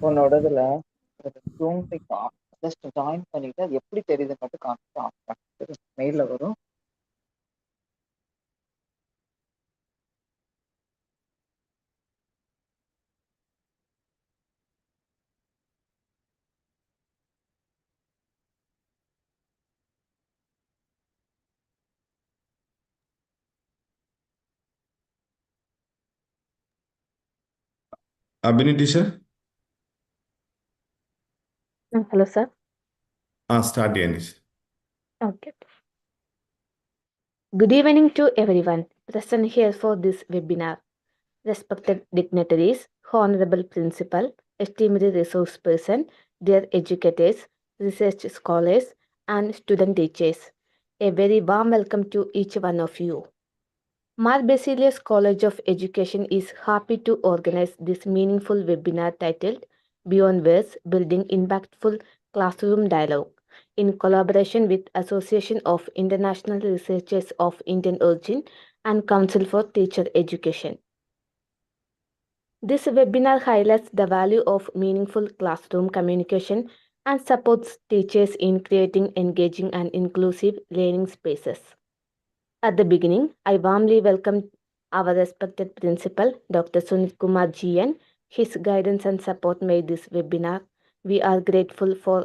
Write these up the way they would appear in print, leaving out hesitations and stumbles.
உன்னோடதுல Zoom just join பண்ணிட்டு அது எப்படி தெரியுதுன்னு மட்டும் காமிச்சு ஆஃப் பண்ணிட்டு மெயில்ல வரும். Abhini teacher? Hello, sir. Start Yanis. Okay. Good evening to everyone present here for this webinar. Respected dignitaries, Honorable Principal, esteemed resource person, dear educators, research scholars, and student teachers. A very warm welcome to each one of you. Mar Basilius College of Education is happy to organize this meaningful webinar titled Beyond Words, Building Impactful Classroom Dialogue in collaboration with Association of International Researchers of Indian Origin and Council for Teacher Education. This webinar highlights the value of meaningful classroom communication and supports teachers in creating engaging and inclusive learning spaces. At the beginning, I warmly welcome our respected principal, Dr. Sunit Kumar GN. His guidance and support made this webinar. We are grateful for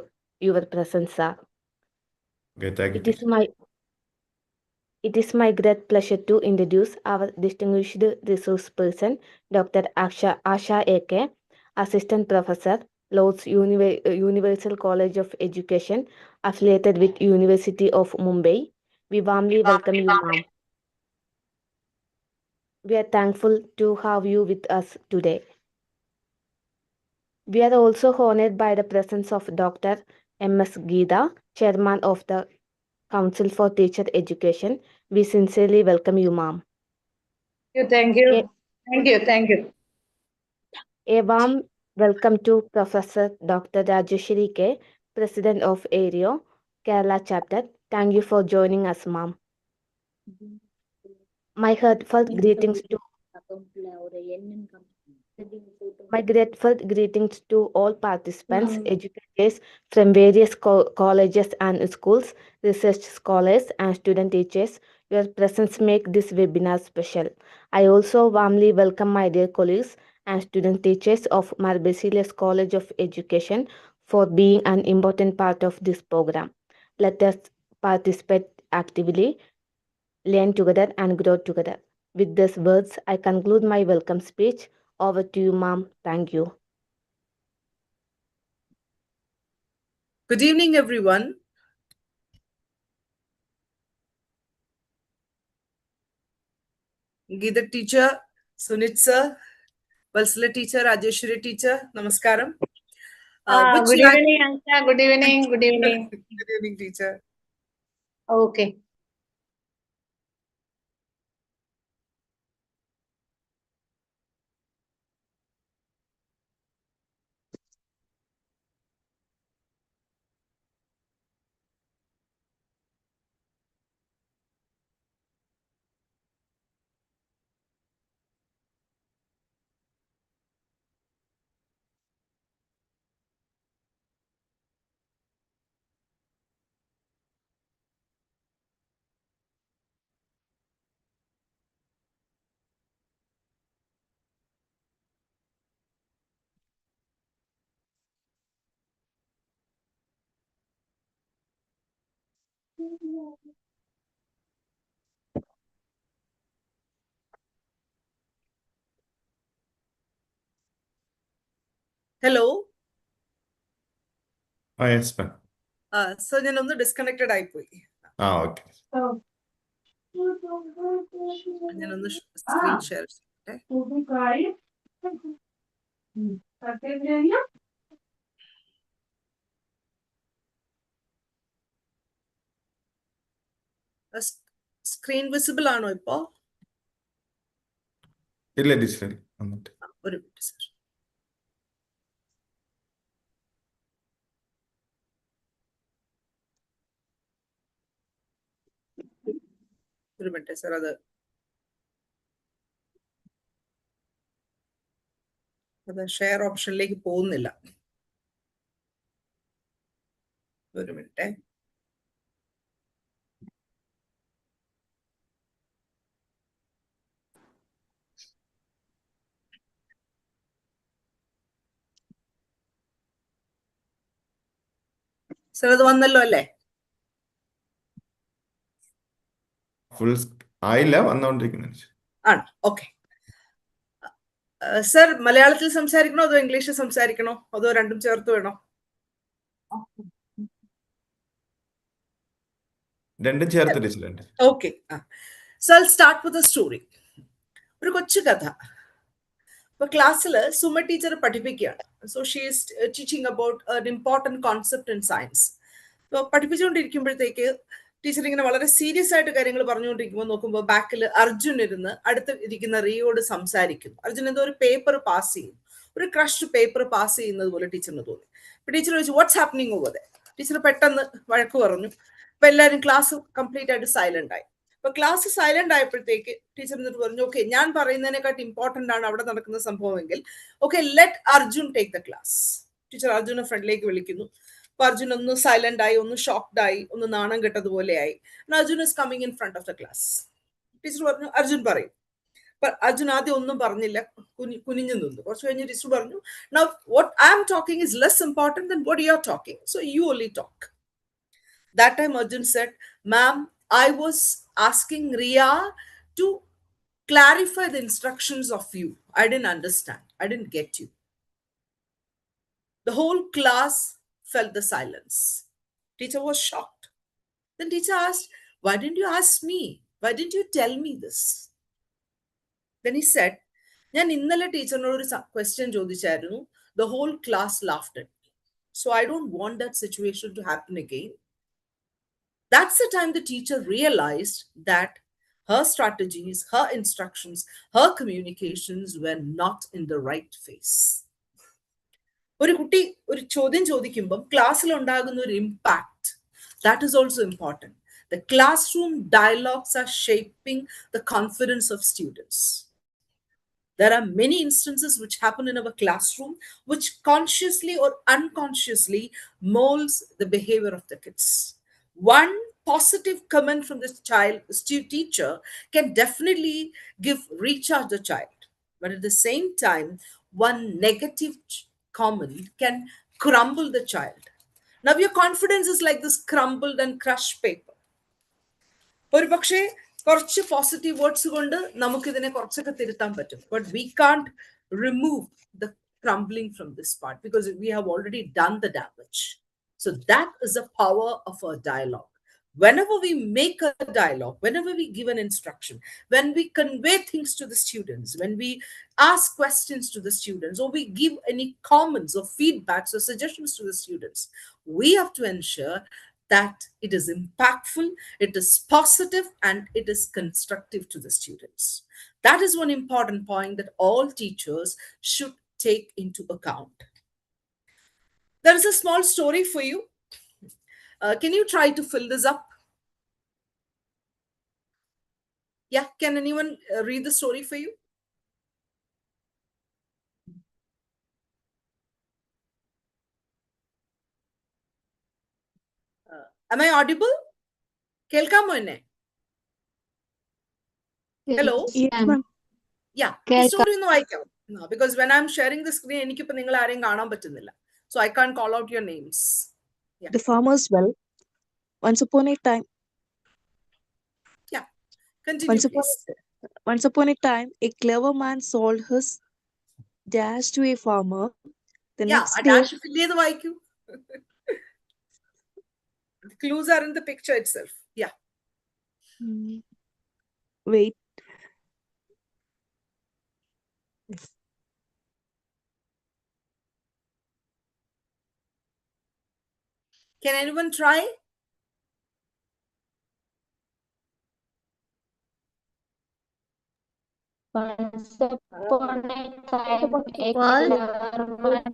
your presence, sir. Okay, thank you, It is teacher. my great pleasure to introduce our distinguished resource person, Dr. Asha A.K, Assistant Professor, Lord's Universal College of Education, affiliated with University of Mumbai. We warmly welcome you, ma'am. We are thankful to have you with us today. We are also honored by the presence of Dr. M.S. Geeta, Chairman of the Council for Teacher Education. We sincerely welcome you, ma'am. Thank you. Thank you. A warm welcome to Professor Dr. Rajeshri A.K, President of ARIO, Kerala Chapter. Thank you for joining us, ma'am. My heartfelt greetings to all participants, educators from various colleges and schools, research scholars, and student teachers. Your presence make this webinar special. I also warmly welcome my dear colleagues and student teachers of Mar Basilius College of Education for being an important part of this program. Let us participate actively, learn together, and grow together. With these words, I conclude my welcome speech. Over to you, ma'am. Thank you. Good evening, everyone. Geeta teacher, Sunit sir, Valsala teacher, Rajeshwari teacher, namaskaram. Good evening, Anka. Good evening. Good evening. Good evening, teacher. Okay. Hello. Yes, ma'am. So, ഞാൻ ഒന്ന് disconnected ആയിപ്പോയി. Okay. ഞാനൊന്ന് screen share ചെയ്യട്ടെ. Screen visible ആണോ ഇപ്പോ? ഇല്ല teacher. ഒരു minute sir. ഒരു മിനിറ്റ് സർ, അത് അത് ഷെയർ ഓപ്ഷനിലേക്ക് പോകുന്നില്ല. ഒരു മിനിറ്റ്. സർ അത് വന്നല്ലോ അല്ലേ? ഫുൾ ആയില്ല, വന്നുകൊണ്ടിരിക്കുന്നുണ്ട്. ആണ്. ഓക്കെ. സർ മലയാളത്തിൽ സംസാരിക്കണോ അതോ ഇംഗ്ലീഷിൽ സംസാരിക്കണോ അതോ രണ്ടും ചേർത്ത് വേണോ? രണ്ടും ചേർത്ത് teacher. Okay. So I start with a story. ഒരു കൊച്ചു കഥ. ഇപ്പൊ ക്ലാസ്സിൽ സുമ ടീച്ചർ പഠിപ്പിക്കുകയാണ്. So she is teaching about an important concept in science. അപ്പോൾ പഠിപ്പിച്ചുകൊണ്ടിരിക്കുമ്പോഴത്തേക്ക് ടീച്ചർ ഇങ്ങനെ വളരെ സീരിയസ് ആയിട്ട് കാര്യങ്ങൾ പറഞ്ഞുകൊണ്ടിരിക്കുമ്പോൾ നോക്കുമ്പോൾ ബാക്കിൽ അർജുൻ ഇരുന്ന് അടുത്ത് ഇരിക്കുന്ന റിയോട് സംസാരിക്കുന്നു. അർജുൻ എന്തോ ഒരു പേപ്പർ പാസ് ചെയ്യും, ഒരു ക്രഷ്ഡ് പേപ്പർ പാസ് ചെയ്യുന്നത് പോലെ ടീച്ചറിന് തോന്നി. അപ്പൊ ടീച്ചർ ചോദിച്ചു what's happening over there. Teacher പെട്ടെന്ന് വഴക്ക് പറഞ്ഞു. അപ്പൊ എല്ലാവരും ക്ലാസ് കംപ്ലീറ്റ് ആയിട്ട് സൈലന്റ് ആയി. അപ്പൊ ക്ലാസ് സൈലന്റ് ആയപ്പോഴത്തേക്ക് ടീച്ചർ എന്നിട്ട് പറഞ്ഞു, ഓക്കെ ഞാൻ പറയുന്നതിനെക്കാട്ട് ഇമ്പോർട്ടന്റ് ആണ് അവിടെ നടക്കുന്ന സംഭവമെങ്കിൽ okay let Arjun take the class. Teacher അർജുനെ ഫ്രണ്ടിലേക്ക് വിളിക്കുന്നു. അപ്പൊ അർജുൻ ഒന്ന് സൈലന്റ് ആയി, ഒന്ന് ഷോക്ക്ഡ് ആയി, ഒന്ന് നാണം കെട്ടതുപോലെ ആയി. Arjun is coming in front of the class. Teacher പറഞ്ഞു അർജുൻ പറയും. അർജുൻ ആദ്യം ഒന്നും പറഞ്ഞില്ല, കുനിഞ്ഞു നിന്നു. കുറച്ച് കഴിഞ്ഞ് ടീച്ചർ പറഞ്ഞു, now what I am talking is less important than what you are talking, so you only talk. That time Arjun said, ma'am, I was asking Riya to clarify the instructions of you. I didn't understand. I didn't get you. The whole class felt the silence. Teacher was shocked. Then teacher asked, why didn't you ask me? Why didn't you tell me this? Then he said, ഞാൻ ഇന്നലെ ടീച്ചറിനോട് ഒരു question ചോദിച്ചായിരുന്നു. The whole class laughed at me. So I don't want that situation to happen again. That's the time the teacher realized that her strategies, her instructions, her communications were not in the right phase. ഒരു കുട്ടി ഒരു ചോദ്യം ചോദിക്കുമ്പോൾ ക്ലാസ്സിൽ ഉണ്ടാകുന്ന ഒരു impact, that is also important. The classroom dialogues are shaping the confidence of students. There are many instances which happen in our classroom which consciously or unconsciously molds the behavior of the kids. One positive comment from this teacher can definitely recharge the child. But at the same time, one negative comment can crumble the child. Now your confidence is like this crumbled and crushed paper. ഒരു പക്ഷേ കുറച്ച് positive words കൊണ്ട് നമുക്ക് ഇതിനെ കുറച്ചൊക്കെ തിരുത്താൻ പറ്റും. But we can't remove the crumbling from this part because we have already done the damage. So that is the power of a dialogue. Whenever we make a dialogue, whenever we give an instruction, when we convey things to the students, when we ask questions to the students, or we give any comments or feedbacks or suggestions to the students, we have to ensure that it is impactful, it is positive, and it is constructive to the students. That is one important point that all teachers should take into account. There is a small story for you. Can you try to fill this up? Yeah, can anyone read the story for you? Am I audible? Kelkamo inne? Hello? Yes, ma'am. Yeah, the story no vaikam. No, because when I'm sharing the screen, enikku ipo ningal aareyum kaanan pattunnilla. So I can't call out your names. Yeah. The farmer's well. Once upon a time. Yeah. Continue, please. Once upon a time, a clever man sold his dash to a farmer. The next day, dash fill cheyidu vaikku. The clues are in the picture itself. Yeah. Wait. Can anyone try? Once upon a time, a What? clever man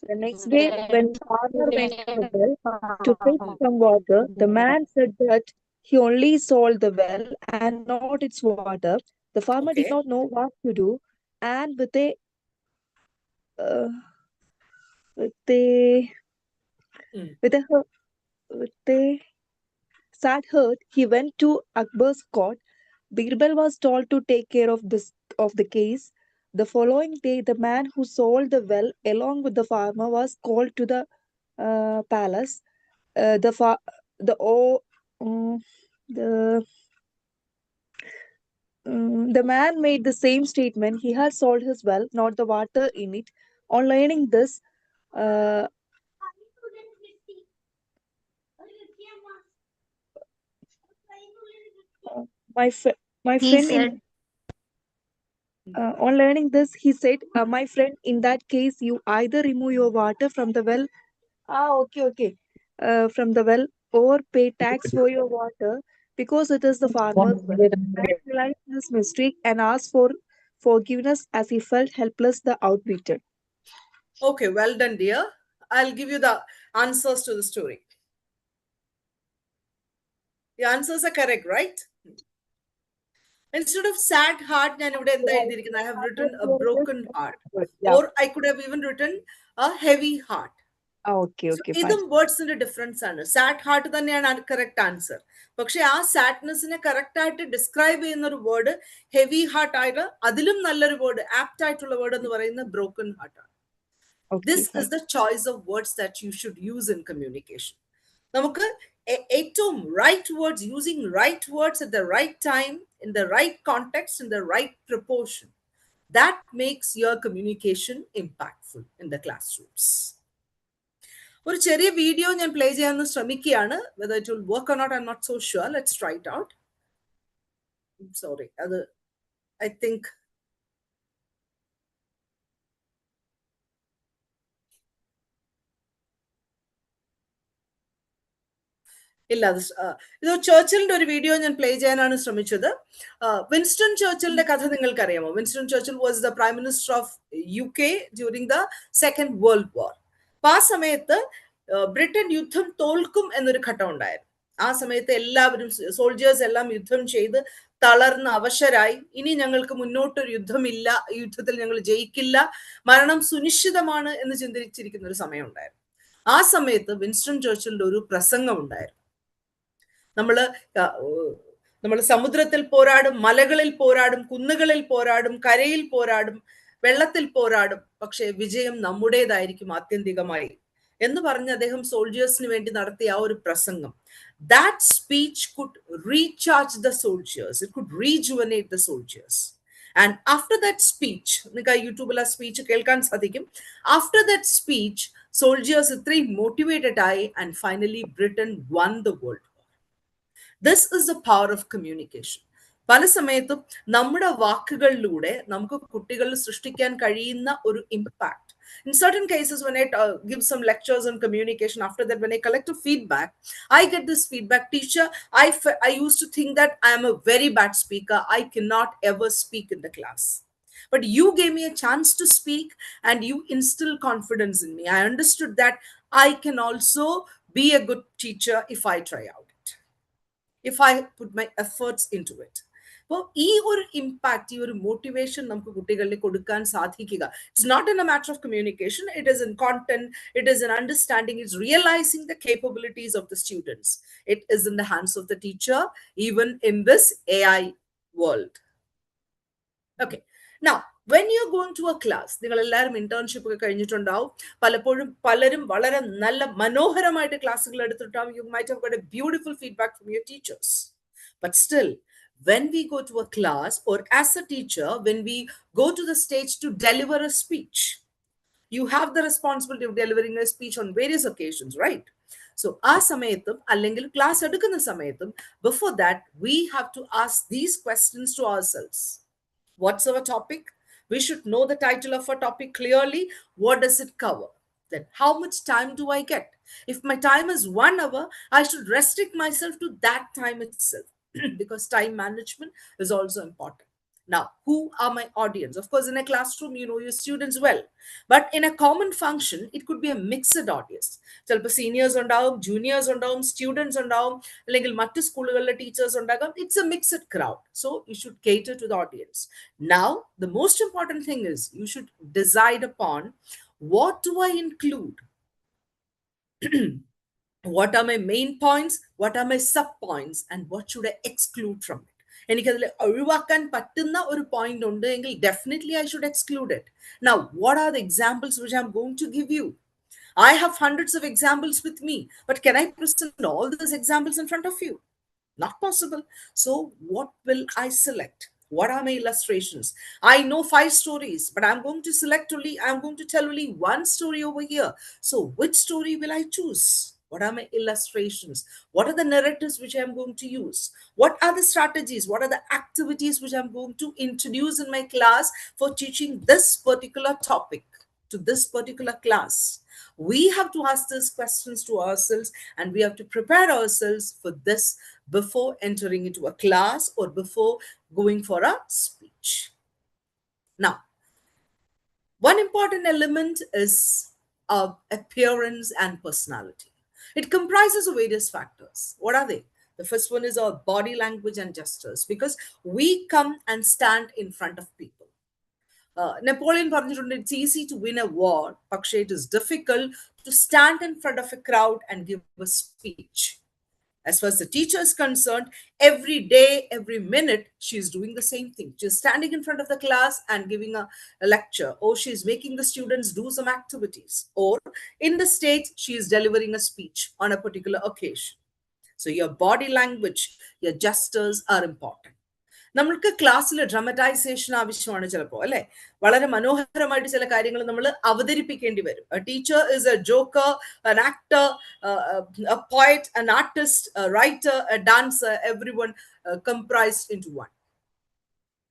The next day, when the farmer went to the well to fetch some water, the man said that he only sold the well and not its water. The farmer did not know what to do, and with a with a with a with a sad heart, he went to Akbar's court. Birbal was told to take care of the case. The following day, the man who sold the well, along with the farmer, was called to the palace. The fa- the oh, um, the the man made the same statement. He had sold his well, not the water in it. On learning this, uh, uh, my fr- my He friend said, in on learning this, he said, "My friend, in that case, you either remove your water from the well, okay, from the well, or pay tax for your water because it is the farmer's well." The man realized his mistake and asked for forgiveness as he felt helpless, the outbeaten. Okay, well done, dear. I'll give you the answers to the story. The answers are correct, right? Instead of sad heart, I have written a broken heart. Yeah. Or I could have even written a heavy heart. Okay, So fine. ഇതും വേർഡ്സിന്റെ difference ആണ്. Sad heart തന്നെയാണ് correct answer. പക്ഷെ ആ സാഡ്നെസ്സിനെ correct ആയിട്ട് describe ചെയ്യുന്ന ഒരു word heavy heart ആയിട്ട്, അതിലും നല്ലൊരു വേർഡ്, ആപ്റ്റ് ആയിട്ടുള്ള വേർഡ് എന്ന് പറയുന്നത് ബ്രോക്കൺ ഹാർട്ട് ആണ്. This is the choice of words that you should use in communication. നമുക്ക് ഏറ്റവും right words, using right words at the right time, in the right context, in the right proportion, that makes your communication impactful in the classrooms. ഒരു ചെറിയ video ഞാൻ play ചെയ്യാൻ ശ്രമിക്കുകയാണ്. whether it will work or not, I'm not so sure. Let's try it out. Sorry, അത് I think ഇല്ല. ഇത് ചേർച്ചിലിന്റെ ഒരു video ഞാൻ പ്ലേ ചെയ്യാനാണ് ശ്രമിച്ചത്. വിൻസ്റ്റൺ ചേർച്ചിലിന്റെ കഥ നിങ്ങൾക്കറിയാമോ? Winston Churchill was the prime minister of UK during the second world war. അപ്പൊ ആ സമയത്ത് ബ്രിട്ടൻ യുദ്ധം തോൽക്കും എന്നൊരു ഘട്ടം ഉണ്ടായിരുന്നു. ആ സമയത്ത് എല്ലാവരും, സോൾജേഴ്സ് എല്ലാം യുദ്ധം ചെയ്ത് തളർന്ന് അവശരായി. ഇനി ഞങ്ങൾക്ക് മുന്നോട്ടൊരു യുദ്ധമില്ല, ഈ യുദ്ധത്തിൽ ഞങ്ങൾ ജയിക്കില്ല, മരണം സുനിശ്ചിതമാണ് എന്ന് ചിന്തിച്ചിരിക്കുന്ന ഒരു സമയം ഉണ്ടായിരുന്നു. ആ സമയത്ത് വിൻസ്റ്റൺ ചേർച്ചിലിന്റെ ഒരു പ്രസംഗം ഉണ്ടായിരുന്നു. നമ്മൾ സമുദ്രത്തിൽ പോരാടും, മലകളിൽ പോരാടും, കുന്നുകളിൽ പോരാടും, കരയിൽ പോരാടും, വെള്ളത്തിൽ പോരാടും, പക്ഷെ വിജയം നമ്മുടേതായിരിക്കും ആത്യന്തികമായി എന്ന് പറഞ്ഞ് അദ്ദേഹം സോൾജേഴ്സിന് വേണ്ടി നടത്തിയ ആ ഒരു പ്രസംഗം, that speech could recharge the soldiers, it could rejuvenate the soldiers. And after that speech, നിങ്ങൾക്ക് യൂട്യൂബിൽ ആ സ്പീച്ച് കേൾക്കാൻ സാധിക്കും. ആഫ്റ്റർ ദാറ്റ് സ്പീച്ച് സോൾജേഴ്സ് ഇത്രയും മോട്ടിവേറ്റഡ് ആയി, and finally Britain one the world. This is the power of communication. പല സമയത്തും നമ്മുടെ വാക്കുകളിലൂടെ നമുക്ക് കുട്ടികളിൽ സൃഷ്ടിക്കാൻ കഴിയുന്ന ഒരു impact. In certain cases, when I give some lectures on communication, after that, when I collect a feedback, I get this feedback, teacher, I used to think that I am a very bad speaker. I cannot ever speak in the class. But you gave me a chance to speak and you instilled confidence in me. I understood that I can also be a good teacher if I try out it, if I put my efforts into it. അപ്പോൾ ഈ ഒരു impact, ഈ ഒരു motivation നമുക്ക് കുട്ടികളിൽ കൊടുക്കാൻ സാധിക്കുക. It's not in a matter of communication, it is in content, it is in understanding, it's realising the capabilities of the students. It is in the hands of the teacher, even in this AI world. Okay, now when you're going to a class, നിങ്ങൾ എല്ലാവരും internship ഒക്കെ കഴിഞ്ഞിട്ടുണ്ടാവും. പലപ്പോഴും പലരും വളരെ നല്ല മനോഹരമായിട്ട് ക്ലാസ്സുകൾ എടുത്തിട്ടുണ്ടാവും. You might have got a beautiful feedback from your teachers. But still, when we go to a class, or as a teacher, when we go to the stage to deliver a speech, you have the responsibility of delivering a speech on various occasions, right? So ആ സമയത്തും അല്ലെങ്കിൽ class എടുക്കുന്ന സമയത്തും, before that, we have to ask these questions to ourselves. What's our topic? We should know the title of our topic clearly. What does it cover? Then how much time do I get? If my time is 1 hour, I should restrict myself to that time itself because time management is also important. Now, who are my audience? Of course, in a classroom, you know your students well. But in a common function, it could be a mixed audience. ചിലപ്പോൾ seniors ഉണ്ടാവും, juniors ഉണ്ടാവും, students ഉണ്ടാവും, അല്ലെങ്കിൽ മറ്റ് സ്കൂളുകളിലെ teachers ഉണ്ടാകും. It's a mixed crowd. So you should cater to the audience. Now, the most important thing is you should decide upon what do I include? What are my main points? What are my sub points? And what should I exclude from it? എനിക്കതിൽ ഒഴിവാക്കാൻ പറ്റുന്ന ഒരു point ഉണ്ട് എങ്കിൽ definitely I should exclude it. Now, what are the examples which I'm going to give you? I have hundreds of examples with me, but can I present all those examples in front of you? Not possible. So what will I select? What are my illustrations? I know 5 stories, but I'm going to tell only one story over here. So which story will I choose? What are my illustrations? What are the narratives which I'm going to use? What are the strategies? What are the activities which I'm going to introduce in my class for teaching this particular topic to this particular class? We have to ask these questions to ourselves, and we have to prepare ourselves for this before entering into a class or before going for a speech. Now, one important element is appearance and personality. It comprises of various factors. What are they? The first one is our body language and gestures, because we come and stand in front of people. Napoleon പറഞ്ഞിട്ടുണ്ട്, it's easy to win a war, പക്ഷേ it is difficult to stand in front of a crowd and give a speech. As far as the teacher is concerned, every day, every minute, she's doing the same thing. She's standing in front of the class and giving a lecture, or she's making the students do some activities, or in the stage, she is delivering a speech on a particular occasion. So your body language, your gestures are important. നമ്മൾക്ക് ക്ലാസ്സിൽ ഡ്രമറ്റൈസേഷൻ ആവശ്യമാണ് ചിലപ്പോൾ, അല്ലെ? വളരെ മനോഹരമായിട്ട് ചില കാര്യങ്ങൾ നമ്മൾ അവതരിപ്പിക്കേണ്ടി വരും. A teacher is a joker, an actor, a poet, an artist, a writer, a dancer, everyone comprised into one.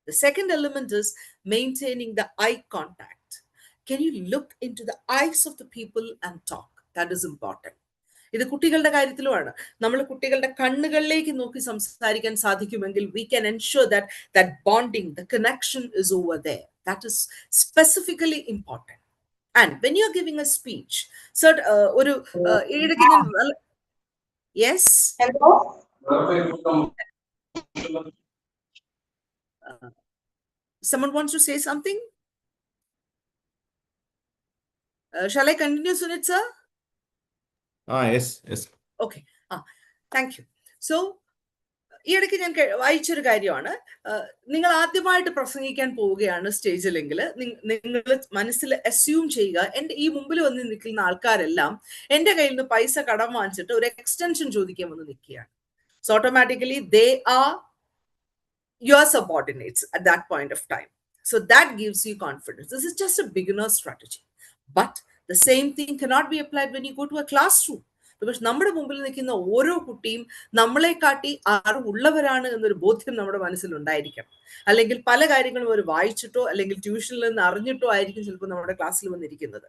The second element is maintaining the eye contact. Can you look into the eyes of the people and talk? That is important. ഇത് കുട്ടികളുടെ കാര്യത്തിലുമാണ്. നമ്മൾ കുട്ടികളുടെ കണ്ണുകളിലേക്ക് നോക്കി സംസാരിക്കാൻ സാധിക്കുമെങ്കിൽ we can ensure that bonding, the connection is over there. That is specifically important. And when you're giving a speech, so ഒരു ഈയിടയ്ക്ക് ഞാൻ yes, someone wants to say something? Shall I continue, Sunit sir? Yes. Okay. Thank you. So ഈ ഇടയ്ക്ക് ഞാൻ വായിച്ചൊരു കാര്യമാണ്, നിങ്ങൾ ആദ്യമായിട്ട് പ്രസംഗിക്കാൻ പോവുകയാണ് സ്റ്റേജിലെങ്കിൽ നിങ്ങൾ മനസ്സിൽ അസ്യൂം ചെയ്യുക, എൻ്റെ ഈ മുമ്പിൽ വന്ന് നിൽക്കുന്ന ആൾക്കാരെല്ലാം എൻ്റെ കയ്യിൽ നിന്ന് പൈസ കടം വാങ്ങിച്ചിട്ട് ഒരു എക്സ്റ്റൻഷൻ ചോദിക്കാൻ വന്ന് നിൽക്കുകയാണ്. So automatically they are your subordinates at that point of time. So that gives you confidence. This is just a beginner strategy. But the same thing cannot be applied when you go to a classroom. Because നമ്മുടെ മുമ്പിൽ നിൽക്കുന്ന ഓരോ കുട്ടിയും നമ്മളെ കാട്ടി അറിവുള്ളവരാണ് എന്നൊരു ബോധ്യം നമ്മുടെ മനസ്സിലുണ്ടായിരിക്കണം. അല്ലെങ്കിൽ പല കാര്യങ്ങളും അവർ വായിച്ചിട്ടോ അല്ലെങ്കിൽ ട്യൂഷനിൽ നിന്ന് അറിഞ്ഞിട്ടോ ആയിരിക്കും ചിലപ്പോൾ നമ്മുടെ ക്ലാസ്സിൽ വന്നിരിക്കുന്നത്.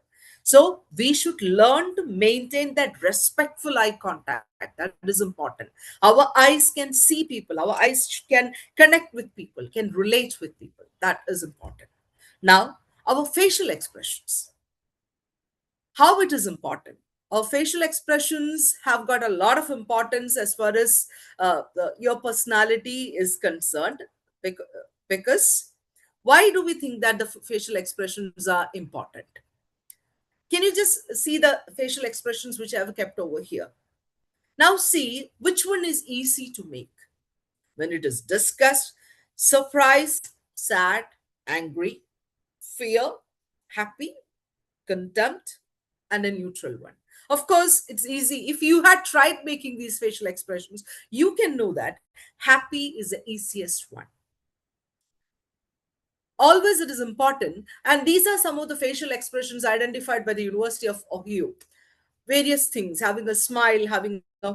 So we should learn to maintain that respectful eye contact. That is important. Our eyes can see people. Our eyes can connect with people, can relate with people. That is important. Now, our facial expressions. How it is important. Our facial expressions have got a lot of importance as far as your personality is concerned. Because why do we think that the facial expressions are important? Can you just see the facial expressions which I have kept over here? Now see which one is easy to make. When it is disgust, surprise, sad, angry, fear, happy, contempt, and a neutral one. Of course, it's easy. If you had tried making these facial expressions, you can know that happy is the easiest one. Always it is important. And these are some of the facial expressions identified by the University of Ohio. Various things, having a smile, having a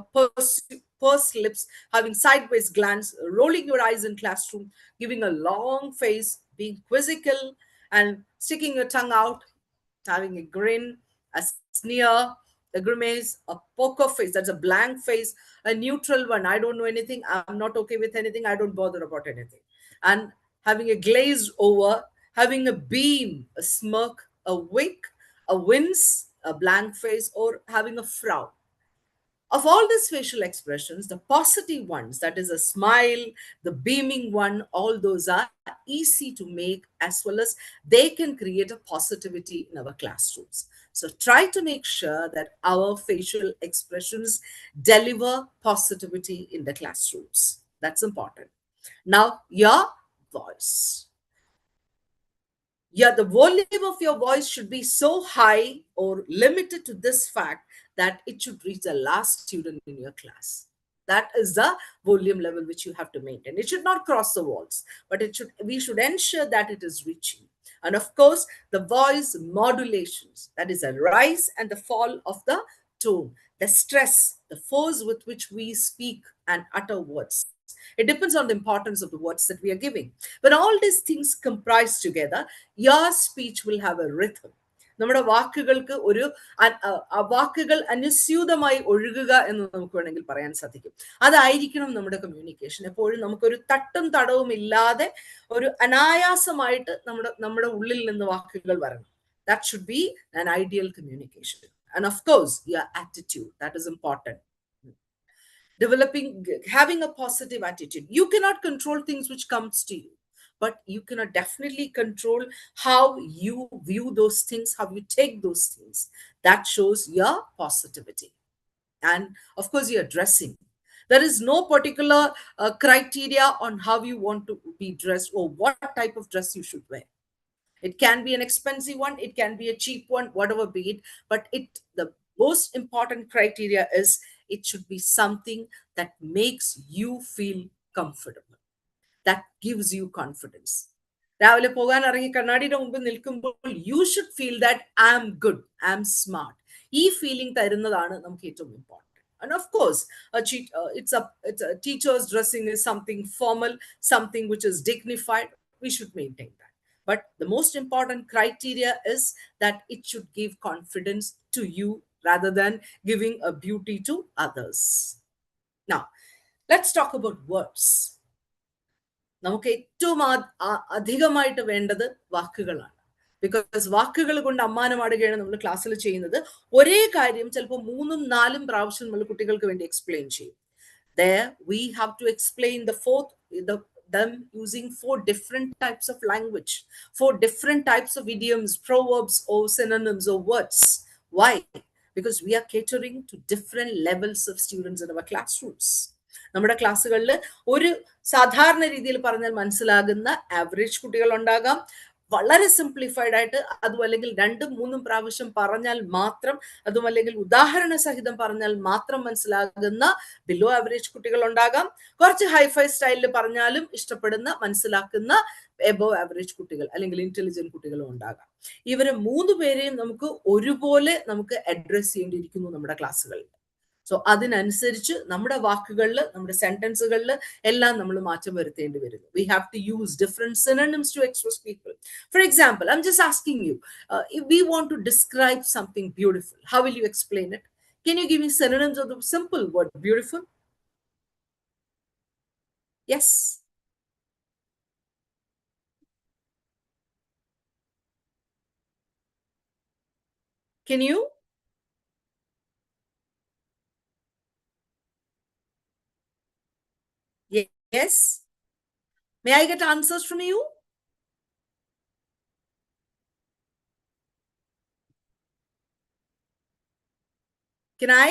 pursed lips, having sideways glance, rolling your eyes in classroom, giving a long face, being quizzical, and sticking your tongue out, having a grin, a sneer, a grimace, a poker face, that's a blank face, a neutral one, I don't know anything, I'm not okay with anything, I don't bother about anything. And having a glazed over, having a beam, a smirk, a wink, a wince, a blank face, or having a frown. Of all these facial expressions, the positive ones, that is a smile, the beaming one, all those are easy to make, as well as they can create a positivity in our classrooms. So try to make sure that our facial expressions deliver positivity in the classrooms. That's important. Now, your voice. Yeah, the volume of your voice should be so high or limited to this fact that it should reach the last student in your class. That is the volume level which you have to maintain. It should not cross the walls, but we should ensure that it is reaching. And of course, the voice modulations, that is a rise and the fall of the tone, the stress, the force with which we speak and utter words. It depends on the importance of the words that we are giving. When all these things comprise together, your speech will have a rhythm. നമ്മുടെ വാക്കുകൾക്ക് ഒരു വാക്കുകൾ അനുസ്യൂതമായി ഒഴുകുക എന്ന് നമുക്ക് വേണമെങ്കിൽ പറയാൻ സാധിക്കും. അതായിരിക്കണം നമ്മുടെ കമ്മ്യൂണിക്കേഷൻ. എപ്പോഴും നമുക്കൊരു തട്ടും തടവും ഇല്ലാതെ ഒരു അനായാസമായിട്ട് നമ്മുടെ ഉള്ളിൽ നിന്ന് വാക്കുകൾ വരണം. That should be an ideal communication. And of course, your attitude, that is important. Having a positive attitude. You cannot control things which comes to you, but you cannot definitely control how you view those things, how you take those things. That shows your positivity. And of course, your dressing. There is no particular criteria on how you want to be dressed or what type of dress you should wear. It can be an expensive one, it can be a cheap one, whatever be it, but the most important criteria is it should be something that makes you feel comfortable, that gives you confidence. രാവിലെ പോകാൻ ഇറങ്ങി കണ്ണാടിയുടെ മുമ്പിൽ നിൽക്കുമ്പോൾ you should feel that I am good, I am smart. ഈ feeling തരുന്നതാണ് നമുക്ക് ഏറ്റവും important. And of course, it's a teacher's dressing is something formal, something which is dignified. We should maintain that. But the most important criteria is that it should give confidence to you rather than giving a beauty to others. Now, let's talk about words. നമുക്ക് ഏറ്റവും അധികമായിട്ട് വേണ്ടത് വാക്കുകളാണ്. Because വാക്കുകൾ കൊണ്ട് അമ്മാനമാടുകയാണ് നമ്മൾ ക്ലാസ്സിൽ ചെയ്യുന്നത്. ഒരേ കാര്യം ചിലപ്പോൾ 3ഉം 4ഉം പ്രാവശ്യം നമ്മൾ കുട്ടികൾക്ക് വേണ്ടി എക്സ്പ്ലെയിൻ ചെയ്യും. There we have to explain them using 4 different types of language, 4 different types of idioms, proverbs, or synonyms or words. Why? Because we are catering to different levels of students in our classrooms. നമ്മുടെ ക്ലാസ്സുകളിൽ ഒരു സാധാരണ രീതിയിൽ പറഞ്ഞാൽ മനസ്സിലാകുന്ന average കുട്ടികൾ ഉണ്ടാകാം, വളരെ സിംപ്ലിഫൈഡ് ആയിട്ട്, അതും അല്ലെങ്കിൽ 2ഉം 3ഉം പ്രാവശ്യം പറഞ്ഞാൽ മാത്രം, അതും അല്ലെങ്കിൽ ഉദാഹരണ സഹിതം പറഞ്ഞാൽ മാത്രം മനസ്സിലാകുന്ന ബിലോ ആവറേജ് കുട്ടികൾ ഉണ്ടാകാം. കുറച്ച് ഹൈഫൈ സ്റ്റൈലിൽ പറഞ്ഞാലും ഇഷ്ടപ്പെടുന്ന മനസ്സിലാക്കുന്ന എബോ ആവറേജ് കുട്ടികൾ അല്ലെങ്കിൽ ഇന്റലിജന്റ് കുട്ടികളും ഉണ്ടാകാം. ഇവരെ 3 പേരെയും നമുക്ക് ഒരുപോലെ നമുക്ക് അഡ്രസ് ചെയ്യേണ്ടിയിരിക്കുന്നു നമ്മുടെ ക്ലാസ്സുകളിൽ. സോ അതിനനുസരിച്ച് നമ്മുടെ വാക്കുകളിൽ, നമ്മുടെ സെന്റൻസുകളിൽ എല്ലാം നമ്മൾ മാറ്റം വരുത്തേണ്ടി വരുന്നു. We have to use different synonyms to express people. For example, I'm just asking you, if we want to describe something beautiful, how will you explain it? Can you give me synonyms of the simple word beautiful? Yes. Can you? Yes. May I get answers from you? Can I?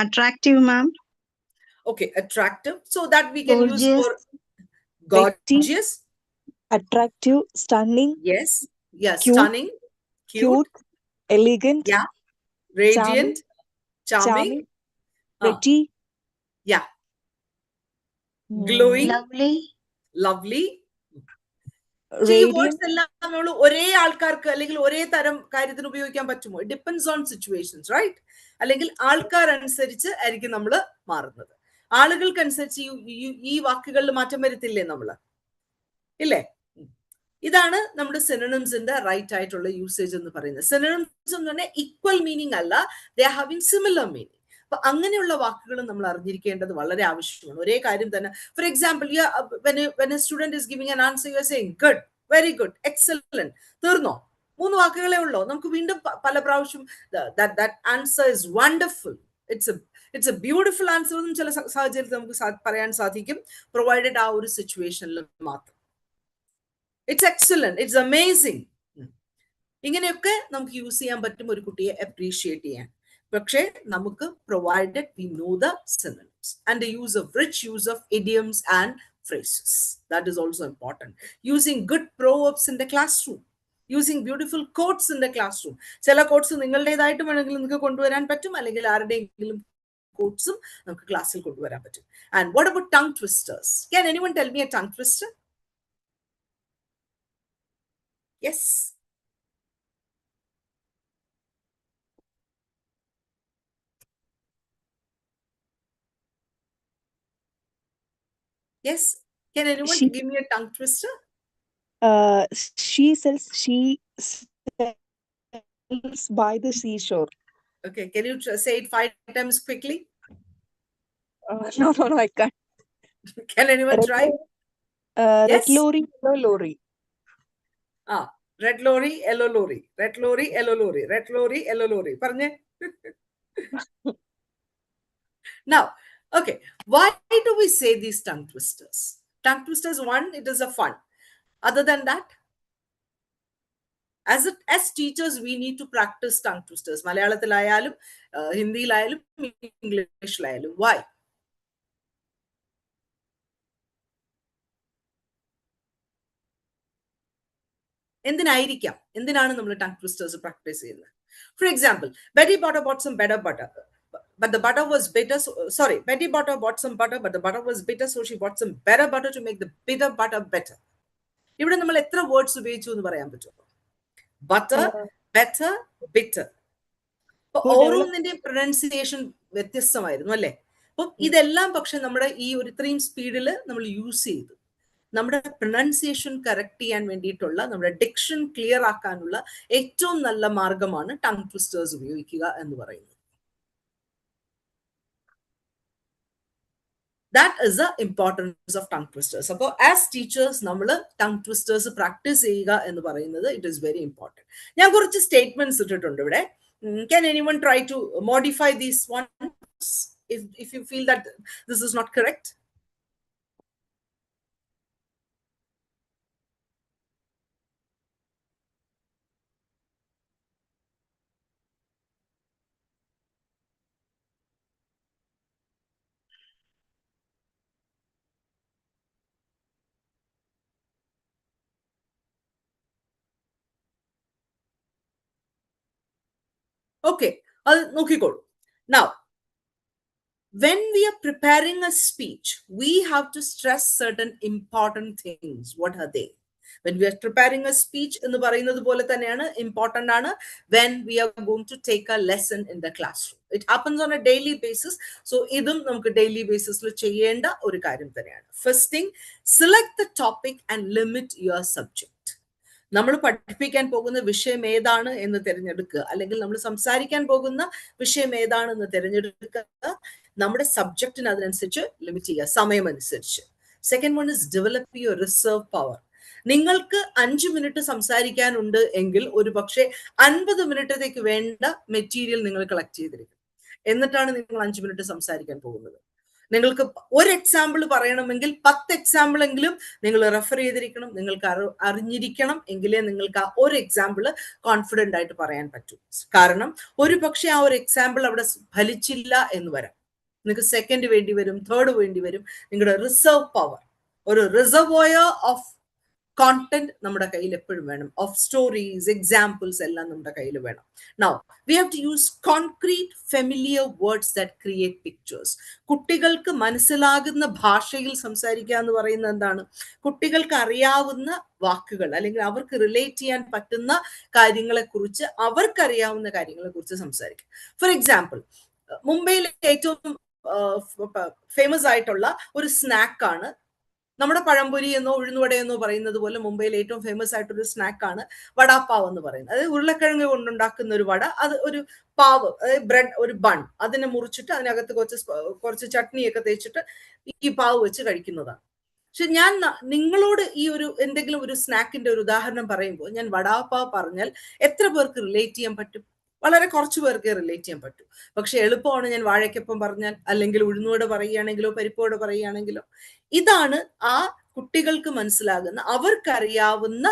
Attractive, ma'am. Okay, attractive. So that we can use Gorgeous. for gorgeous. Attractive, stunning. Yes. Yeah, Cute. stunning. Cute. Elegant. Yeah. Radiant. Charming. Pretty. Yeah. Glowing. Lovely. ഈ words എല്ലാം നമ്മൾ ഒരേ ആൾക്കാർക്ക് അല്ലെങ്കിൽ ഒരേ തരം കാര്യത്തിന് ഉപയോഗിക്കാൻ പറ്റുമോ? It depends on situations, right? അല്ലെങ്കിൽ ആൾക്കാരനുസരിച്ച് ആയിരിക്കും നമ്മൾ മാറുന്നത്. ആളുകൾക്കനുസരിച്ച് ഈ വാക്കുകളിൽ മാറ്റം വരുത്തില്ലേ നമ്മൾ, ഇല്ലേ? ഇതാണ് നമ്മുടെ സിനോണിംസിന്റെ റൈറ്റ് ആയിട്ടുള്ള യൂസേജ് എന്ന് പറയുന്നത്. സിനോണിംസ് എന്ന് പറഞ്ഞാൽ ഈക്വൽ മീനിങ് അല്ല, they are having similar meaning. അപ്പൊ അങ്ങനെയുള്ള വാക്കുകൾ നമ്മൾ അറിഞ്ഞിരിക്കേണ്ടത് വളരെ ആവശ്യമാണ്. ഒരേ കാര്യം തന്നെ, for example, when a student is giving an answer, you are saying good, very good, excellent, തീർന്നോ? 3 വാക്കുകളേ ഉള്ളൂ. നമുക്ക് വീണ്ടും പല പ്രാവശ്യം that answer is wonderful, it's a beautiful answer എന്നും ചില സാഹചര്യത്തിൽ നമുക്ക് പറയാൻ സാധിക്കും, പ്രൊവൈഡഡ് ആ ഒരു സിറ്റുവേഷനിൽ മാത്രം. ഇറ്റ്സ് എക്സലന്റ്, ഇറ്റ്സ് അമേസിംഗ്, ഇങ്ങനെയൊക്കെ നമുക്ക് യൂസ് ചെയ്യാൻ പറ്റും ഒരു കുട്ടിയെ അപ്രീഷിയേറ്റ് ചെയ്യാൻ. പക്ഷേ നമുക്ക് provided we know the synonyms and the rich use of idioms and phrases. That is also important. Using good proverbs in the classroom, using beautiful quotes in the classroom. ചില quotes നിങ്ങളുടേതായിട്ട് വേണമെങ്കിൽ നിങ്ങൾക്ക് കൊണ്ടുവരാൻ പറ്റും, അല്ലെങ്കിൽ ആരുടെയെങ്കിലും quotes നമുക്ക് ക്ലാസ്സിൽ കൊണ്ടുവരാൻ പറ്റും. And what about tongue twisters? Can anyone tell me a tongue twister? Yes. Yes. Can anyone give me a tongue twister? She sells by the seashore. Okay. Can you say it 5 times quickly? No, I can't. Can anyone try? Red Yes. lorry, yellow lorry. Red lorry, yellow lorry. Red lorry, yellow lorry. Red lorry, yellow lorry. Parne? Now, okay, why do we say these tongue twisters? Tongue twisters, one, it is a fun. Other than that, as teachers, we need to practice tongue twisters. Malayalathilayalum, Hindilayalum, Englishlayalum. Why? എന്തിനാണ് നമ്മൾ tongue twisters practice ചെയ്യുന്നത്? For example, Betty bought some better butter, but the butter was bitter. Betty bought some butter, but the butter was bitter, so she bought some better butter to make the bitter butter better. ഇവിടെ നമ്മൾ എത്ര words ഉപയോഗിച്ചു എന്ന് പറയാൻ പറ്റുമോ? Butter, better, bitter. അപ്പൊ ഓരോന്നിന്റെയും pronunciation വ്യത്യസ്തമായിരുന്നു അല്ലേ? അപ്പം ഇതെല്ലാം പക്ഷെ നമ്മുടെ ഈ ഒരു ഇത്രയും സ്പീഡിൽ നമ്മൾ യൂസ് ചെയ്തു. നമ്മുടെ പ്രൊനൗൺസിയേഷൻ കറക്റ്റ് ചെയ്യാൻ വേണ്ടിയിട്ടുള്ള, നമ്മുടെ ഡിക്ഷൻ ക്ലിയർ ആക്കാനുള്ള ഏറ്റവും നല്ല മാർഗമാണ് ടങ് ട്വിസ്റ്റേഴ്സ് ഉപയോഗിക്കുക എന്ന് പറയുന്നത്. That is the importance of tongue twisters. അപ്പോൾ ആസ് ടീച്ചേഴ്സ് നമ്മൾ ടങ് ട്വിസ്റ്റേഴ്സ് പ്രാക്ടീസ് ചെയ്യുക എന്ന് പറയുന്നത് ഇറ്റ് ഈസ് വെരി ഇമ്പോർട്ടൻറ്റ്. ഞാൻ കുറച്ച് സ്റ്റേറ്റ്മെന്റ്സ് ഇട്ടിട്ടുണ്ട് ഇവിടെ. Can anyone try to modify these ones if you feel that this is not correct? Okay, അത് നോക്കിക്കോളൂ. Now, when we are preparing a speech, we have to stress certain important things. What are they? When we are preparing a speech, എന്ന് പറയുന്നത് പോലെ തന്നെയാണ് important ആണ് when we are going to take a lesson in the classroom. It happens on a daily basis. So ഇതും നമുക്ക് daily basis ചെയ്യേണ്ട ഒരു കാര്യം തന്നെയാണ്. First thing, select the topic and limit your subject. നമ്മൾ പഠിപ്പിക്കാൻ പോകുന്ന വിഷയം ഏതാണ് എന്ന് തിരഞ്ഞെടുക്കുക, അല്ലെങ്കിൽ നമ്മൾ സംസാരിക്കാൻ പോകുന്ന വിഷയം ഏതാണെന്ന് തിരഞ്ഞെടുക്കുക. നമ്മുടെ സബ്ജക്റ്റിന് അതിനനുസരിച്ച് ലിമിറ്റ് ചെയ്യുക, സമയമനുസരിച്ച്. Second one is develop your reserve power. നിങ്ങൾക്ക് 5 മിനിറ്റ് സംസാരിക്കാനുണ്ട് എങ്കിൽ ഒരു പക്ഷേ 50 മിനിറ്റത്തേക്ക് വേണ്ട മെറ്റീരിയൽ നിങ്ങൾ കളക്ട് ചെയ്തിരിക്കും. എന്നിട്ടാണ് നിങ്ങൾ 5 മിനിറ്റ് സംസാരിക്കാൻ പോകുന്നത്. നിങ്ങൾക്ക് ഒരു എക്സാമ്പിൾ പറയണമെങ്കിൽ 10 എക്സാമ്പിൾ എങ്കിലും നിങ്ങൾ റെഫർ ചെയ്തിരിക്കണം, നിങ്ങൾക്ക് അറിഞ്ഞിരിക്കണം, എങ്കിലേ നിങ്ങൾക്ക് ആ ഒരു എക്സാമ്പിൾ കോൺഫിഡന്റ് ആയിട്ട് പറയാൻ പറ്റൂ. കാരണം ഒരു പക്ഷെ ആ ഒരു എക്സാമ്പിൾ അവിടെ ഫലിച്ചില്ല എന്ന് വരാം. നിങ്ങൾക്ക് സെക്കൻഡ് വേണ്ടി വരും, തേർഡ് വേണ്ടി വരും. നിങ്ങളുടെ റിസർവ് പവർ, ഒരു റിസർവോയർ ഓഫ് കോണ്ടന്റ് നമ്മുടെ കയ്യിൽ എപ്പോഴും വേണം. ഓഫ് സ്റ്റോറീസ്, എക്സാമ്പിൾസ് എല്ലാം നമ്മുടെ കയ്യിൽ വേണം. Now, we have to use concrete, familiar words that create pictures. കുട്ടികൾക്ക് മനസ്സിലാകുന്ന ഭാഷയിൽ സംസാരിക്കുക എന്ന് പറയുന്നത് എന്താണ്? കുട്ടികൾക്ക് അറിയാവുന്ന വാക്കുകൾ, അല്ലെങ്കിൽ അവർക്ക് റിലേറ്റ് ചെയ്യാൻ പറ്റുന്ന കാര്യങ്ങളെ കുറിച്ച്, അവർക്കറിയാവുന്ന കാര്യങ്ങളെ കുറിച്ച് സംസാരിക്കുക. ഫോർ എക്സാമ്പിൾ, മുംബൈയിലെ ഏറ്റവും ഫേമസ് ആയിട്ടുള്ള ഒരു സ്നാക്കാണ് നമ്മുടെ പഴംപൊരി എന്നോ ഉഴുന്നുവടയെന്നോ പറയുന്നത് പോലെ മുംബൈയിലെ ഏറ്റവും ഫേമസ് ആയിട്ടൊരു സ്നാക്കാണ് വടാപ്പാവ് എന്ന് പറയുന്നത്. അതായത് ഉരുളക്കിഴങ്ങ് കൊണ്ടുണ്ടാക്കുന്ന ഒരു വട, അത് ഒരു പാവ്, അതായത് ബ്രെഡ്, ഒരു ബൺ, അതിനെ മുറിച്ചിട്ട് അതിനകത്ത് കുറച്ച് ചട്നിയൊക്കെ തേച്ചിട്ട് ഈ പാവ് വെച്ച് കഴിക്കുന്നതാണ്. പക്ഷെ ഞാൻ നിങ്ങളോട് ഈ ഒരു എന്തെങ്കിലും ഒരു സ്നാക്കിന്റെ ഒരു ഉദാഹരണം പറയുമ്പോൾ ഞാൻ വടാപ്പാവ് പറഞ്ഞാൽ എത്ര പേർക്ക് റിലേറ്റ് ചെയ്യാൻ പറ്റും? വളരെ കുറച്ച് പേർക്ക് റിലേറ്റ് ചെയ്യാൻ പറ്റും. പക്ഷെ എളുപ്പമാണ് ഞാൻ വാഴയ്ക്കപ്പം പറഞ്ഞാൽ, അല്ലെങ്കിൽ ഉഴുന്നുവട പറയുകയാണെങ്കിലോ പരിപ്പുവട പറയുകയാണെങ്കിലോ. ഇതാണ് ആ കുട്ടികൾക്ക് മനസ്സിലാകുന്ന, അവർക്കറിയാവുന്ന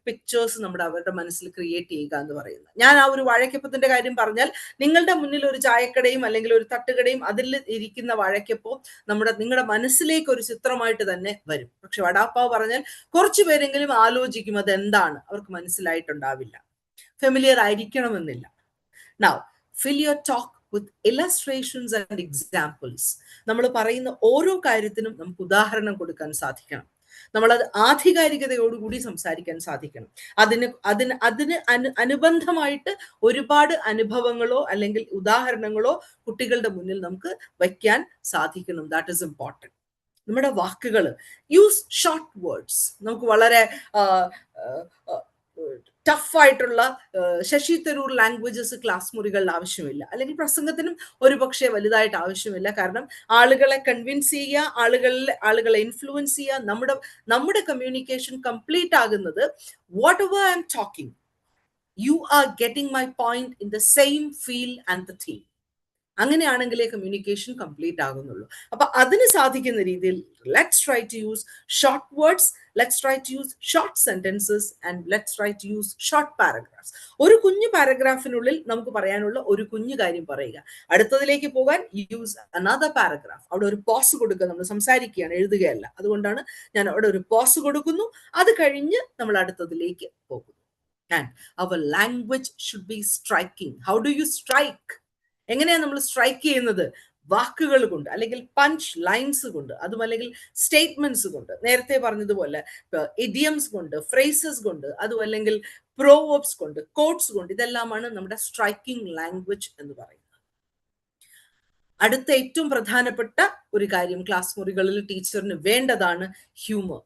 പിക്ചേഴ്സ് അവരുടെ മനസ്സിൽ ക്രിയേറ്റ് ചെയ്യുക എന്ന് പറയുന്നത്. ഞാൻ ആ ഒരു വാഴയ്ക്കപ്പത്തിന്റെ കാര്യം പറഞ്ഞാൽ നിങ്ങളുടെ മുന്നിൽ ഒരു ചായക്കടയും അല്ലെങ്കിൽ ഒരു തട്ടുകടയും അതിൽ ഇരിക്കുന്ന വാഴയ്ക്കപ്പവും നിങ്ങളുടെ മനസ്സിലേക്ക് ഒരു ചിത്രമായിട്ട് തന്നെ വരും. പക്ഷെ വടാപ്പാവ് പറഞ്ഞാൽ കുറച്ചു പേരെങ്കിലും ആലോചിക്കും അതെന്താണ്, അവർക്ക് മനസ്സിലായിട്ടുണ്ടാവില്ല, ഫെമിലിയർ ആയിരിക്കണമെന്നില്ല. Now, fill your talk with illustrations and examples. നമ്മൾ പറയുന്ന ഓരോ കാര്യത്തിനും നമുക്ക് ഉദാഹരണം കൊടുക്കാൻ സാധിക്കണം. നമ്മളത് ആധികാരികതയോടുകൂടി സംസാരിക്കാൻ സാധിക്കണം. അതിന് അനുബന്ധമായിട്ട് ഒരുപാട് അനുഭവങ്ങളോ അല്ലെങ്കിൽ ഉദാഹരണങ്ങളോ കുട്ടികളുടെ മുന്നിൽ നമുക്ക് വയ്ക്കാൻ സാധിക്കണം. That is important. നമ്മുടെ വാക്കുകൾ, യൂസ് ഷോർട്ട് വേർഡ്സ്. നമുക്ക് വളരെ ടഫായിട്ടുള്ള ശശി തരൂർ ലാംഗ്വേജസ് ക്ലാസ് മുറികളിൽ ആവശ്യമില്ല, അല്ലെങ്കിൽ പ്രസംഗത്തിനും ഒരു പക്ഷേ വലുതായിട്ട് ആവശ്യമില്ല. കാരണം ആളുകളെ കൺവിൻസ് ചെയ്യുക, ആളുകളെ ഇൻഫ്ലുവൻസ് ചെയ്യുക, നമ്മുടെ കമ്മ്യൂണിക്കേഷൻ കംപ്ലീറ്റ് ആകുന്നത് whatever I'm talking, you are getting my point in the same feel and the theme. അങ്ങനെയാണെങ്കിലേ കമ്മ്യൂണിക്കേഷൻ കംപ്ലീറ്റ് ആകുന്നുള്ളൂ. അപ്പൊ അതിന് സാധിക്കുന്ന രീതിയിൽ let's try to use short words, let's try to use short sentences and let's try to use short paragraphs. ഒരു കുഞ്ഞു പാരഗ്രാഫിനുള്ളിൽ നമുക്ക് പറയാനുള്ള ഒരു കുഞ്ഞു കാര്യം പറയുക, അടുത്തതിലേക്ക് പോകാൻ യൂസ് അനദർ പാരഗ്രാഫ്. അവിടെ ഒരു പോസ് കൊടുക്കുക. നമ്മൾ സംസാരിക്കുകയാണ്, എഴുതുകയല്ല. അതുകൊണ്ടാണ് ഞാൻ അവിടെ ഒരു പോസ് കൊടുക്കുന്നു. അത് കഴിഞ്ഞ് നമ്മൾ അടുത്തതിലേക്ക് പോകുന്നു. And our language should be striking. How do you strike? എങ്ങനെയാണ് നമ്മൾ സ്ട്രൈക്ക് ചെയ്യുന്നത്? വാക്കുകൾ കൊണ്ട്, അല്ലെങ്കിൽ പഞ്ച് ലൈൻസ് കൊണ്ട്, അതും അല്ലെങ്കിൽ സ്റ്റേറ്റ്മെന്റ്സ് കൊണ്ട്, നേരത്തെ പറഞ്ഞതുപോലെ ഇഡിയംസ് കൊണ്ട്, ഫ്രേസസ് കൊണ്ട്, അതും അല്ലെങ്കിൽ പ്രോവേർബ്സ് കൊണ്ട്, കോട്ട്സ് കൊണ്ട്. ഇതെല്ലാമാണ് നമ്മുടെ സ്ട്രൈക്കിംഗ് ലാംഗ്വേജ് എന്ന് പറയുന്നത്. അടുത്ത ഏറ്റവും പ്രധാനപ്പെട്ട ഒരു കാര്യം ക്ലാസ് മുറികളിൽ ടീച്ചറിന് വേണ്ടതാണ് ഹ്യൂമർ.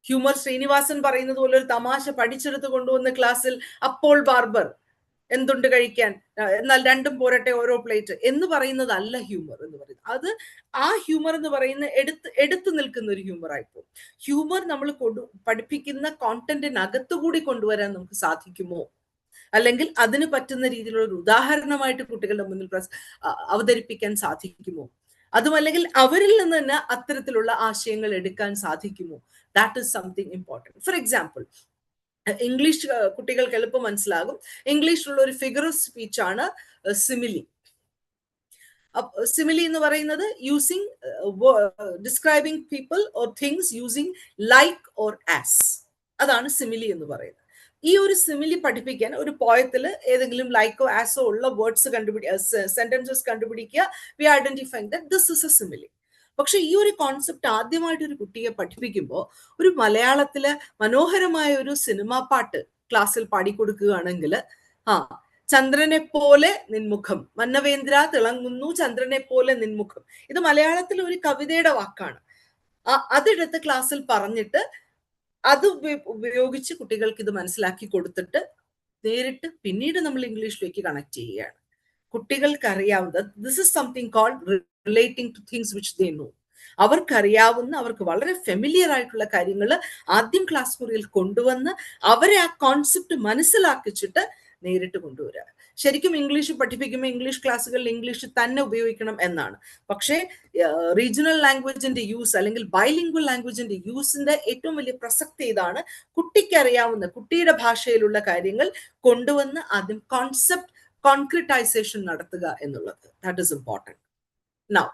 ഹ്യൂമർ ശ്രീനിവാസൻ പറയുന്നത് പോലെ ഒരു തമാശ പഠിച്ചെടുത്ത് കൊണ്ടുവന്ന ക്ലാസ്സിൽ അപ്പോൾ ബാർബർ എന്തുണ്ട് കഴിക്കാൻ, എന്നാൽ രണ്ടും പോരട്ടെ ഓരോ പ്ലേറ്റ് എന്ന് പറയുന്നതല്ല ഹ്യൂമർ എന്ന് പറയുന്നത്. അത് ആ ഹ്യൂമർ എന്ന് പറയുന്ന എടുത്തു നിൽക്കുന്ന ഒരു ഹ്യൂമർ ആയിപ്പോ. ഹ്യൂമർ നമ്മൾ പഠിപ്പിക്കുന്ന കോണ്ടന്റിനകത്തുകൂടി കൊണ്ടുവരാൻ നമുക്ക് സാധിക്കുമോ, അല്ലെങ്കിൽ അതിന് പറ്റുന്ന രീതിയിലുള്ള ഒരു ഉദാഹരണമായിട്ട് കുട്ടികളുടെ മുന്നിൽ അവതരിപ്പിക്കാൻ സാധിക്കുമോ, അതുമല്ലെങ്കിൽ അവരിൽ നിന്ന് തന്നെ അത്തരത്തിലുള്ള ആശയങ്ങൾ എടുക്കാൻ സാധിക്കുമോ? That is something important. For example, English കുട്ടികൾക്ക് എളുപ്പം മനസ്സിലാകും. ഇംഗ്ലീഷിലുള്ള ഒരു ഫിഗർ ഓഫ് സ്പീച്ച് ആണ് സിമിലി. സിമിലി എന്ന് പറയുന്നത് using describing people or things using like or as. അതാണ് സിമിലി എന്ന് പറയുന്നത്. ഈ ഒരു സിമിലി പഠിപ്പിക്കാൻ ഒരു പോയത്തിൽ ഏതെങ്കിലും ലൈക്കോ ആസോ ഉള്ള വേർഡ്സ് സെന്റൻസസ് കണ്ടുപിടിക്കുക. We identifying that this is a simile. പക്ഷെ ഈ ഒരു കോൺസെപ്റ്റ് ആദ്യമായിട്ട് ഒരു കുട്ടിയെ പഠിപ്പിക്കുമ്പോൾ ഒരു മലയാളത്തിലെ മനോഹരമായ ഒരു സിനിമാ പാട്ട് ക്ലാസ്സിൽ പാടിക്കൊടുക്കുകയാണെങ്കിൽ, ചന്ദ്രനെ പോലെ നിൻമുഖം, മന്നവേന്ദ്ര തിളങ്ങുന്നു ചന്ദ്രനെ പോലെ നിൻമുഖം, ഇത് മലയാളത്തിൽ ഒരു കവിതയുടെ വാക്കാണ്. അതെടുത്ത് ക്ലാസ്സിൽ പറഞ്ഞിട്ട് അത് ഉപയോഗിച്ച് കുട്ടികൾക്ക് ഇത് മനസ്സിലാക്കി കൊടുത്തിട്ട് നേരിട്ട് പിന്നീട് നമ്മൾ ഇംഗ്ലീഷിലേക്ക് കണക്ട് ചെയ്യുകയാണ്. കുട്ടികൾക്ക് അറിയാവുന്നത് this is something called relating to things which they know. അവർക്കറിയാവുന്ന, അവർക്ക് വളരെ ഫെമിലിയർ ആയിട്ടുള്ള കാര്യങ്ങൾ ആദ്യം ക്ലാസ് മുറിയിൽ കൊണ്ടുവന്ന് അവരെ ആ കോൺസെപ്റ്റ് മനസ്സിലാക്കിച്ചിട്ട് നേരിട്ട് കൊണ്ടുവരിക. ശരിക്കും ഇംഗ്ലീഷ് പഠിപ്പിക്കുമ്പോൾ ഇംഗ്ലീഷ് ക്ലാസ്സുകളിൽ ഇംഗ്ലീഷ് തന്നെ ഉപയോഗിക്കണം എന്നാണ്. പക്ഷേ റീജിയണൽ ലാംഗ്വേജിന്റെ യൂസ് അല്ലെങ്കിൽ ബൈലിംഗ്വൽ ലാംഗ്വേജിന്റെ യൂസിന്റെ ഏറ്റവും വലിയ പ്രസക്തി ഇതാണ്. കുട്ടിക്ക് അറിയാവുന്ന കുട്ടിയുടെ ഭാഷയിലുള്ള കാര്യങ്ങൾ കൊണ്ടുവന്ന് ആദ്യം കോൺസെപ്റ്റ് കോൺക്രിറ്റൈസേഷൻ നടത്തുക എന്നുള്ളത്. That is important. നൗ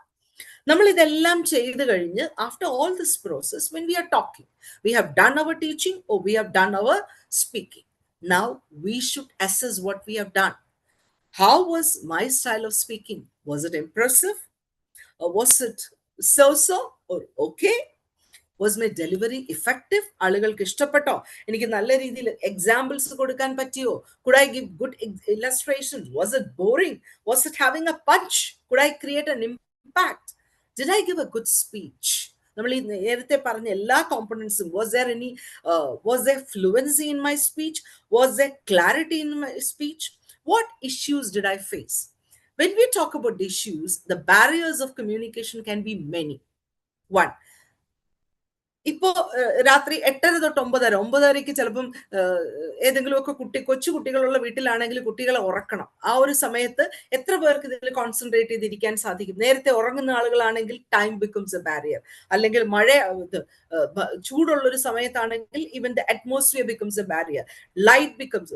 നമ്മൾ ഇതെല്ലാം ചെയ്തു കഴിഞ്ഞ് after all this process when we are talking, we have done our teaching or we have done our speaking. Now we should assess what we have done. How was my style of speaking? Was it impressive? Or was it so or okay? Was my delivery effective? ആളുകൾക്ക് ഇഷ്ടപ്പെട്ടോ? എനിക്ക് നല്ല രീതിയിൽ examples കൊടുക്കാൻ പറ്റിയോ? Could I give good illustrations? Was it boring? Was it having a punch? Could I create an impact? Did I give a good speech? നമ്മൾ ഈ നേരത്തെ പറഞ്ഞ എല്ലാ കോമ്പണൻസും, was there fluency in my speech, was there clarity in my speech, what issues did I face? When we talk about the issues, the barriers of communication can be many. One, ഇപ്പോൾ രാത്രി 8:30 തൊട്ട് 9:30 ചിലപ്പം ഏതെങ്കിലുമൊക്കെ കൊച്ചു കുട്ടികളുള്ള വീട്ടിലാണെങ്കിൽ കുട്ടികളെ ഉറക്കണം. ആ ഒരു സമയത്ത് എത്ര പേർക്ക് ഇതിൽ കോൺസെൻട്രേറ്റ് ചെയ്തിരിക്കാൻ സാധിക്കും? നേരത്തെ ഉറങ്ങുന്ന ആളുകളാണെങ്കിൽ ടൈം ബിക്കംസ് എ ബാരിയർ. അല്ലെങ്കിൽ ചൂടുള്ളൊരു സമയത്താണെങ്കിൽ even the atmosphere becomes A barrier. Light becomes,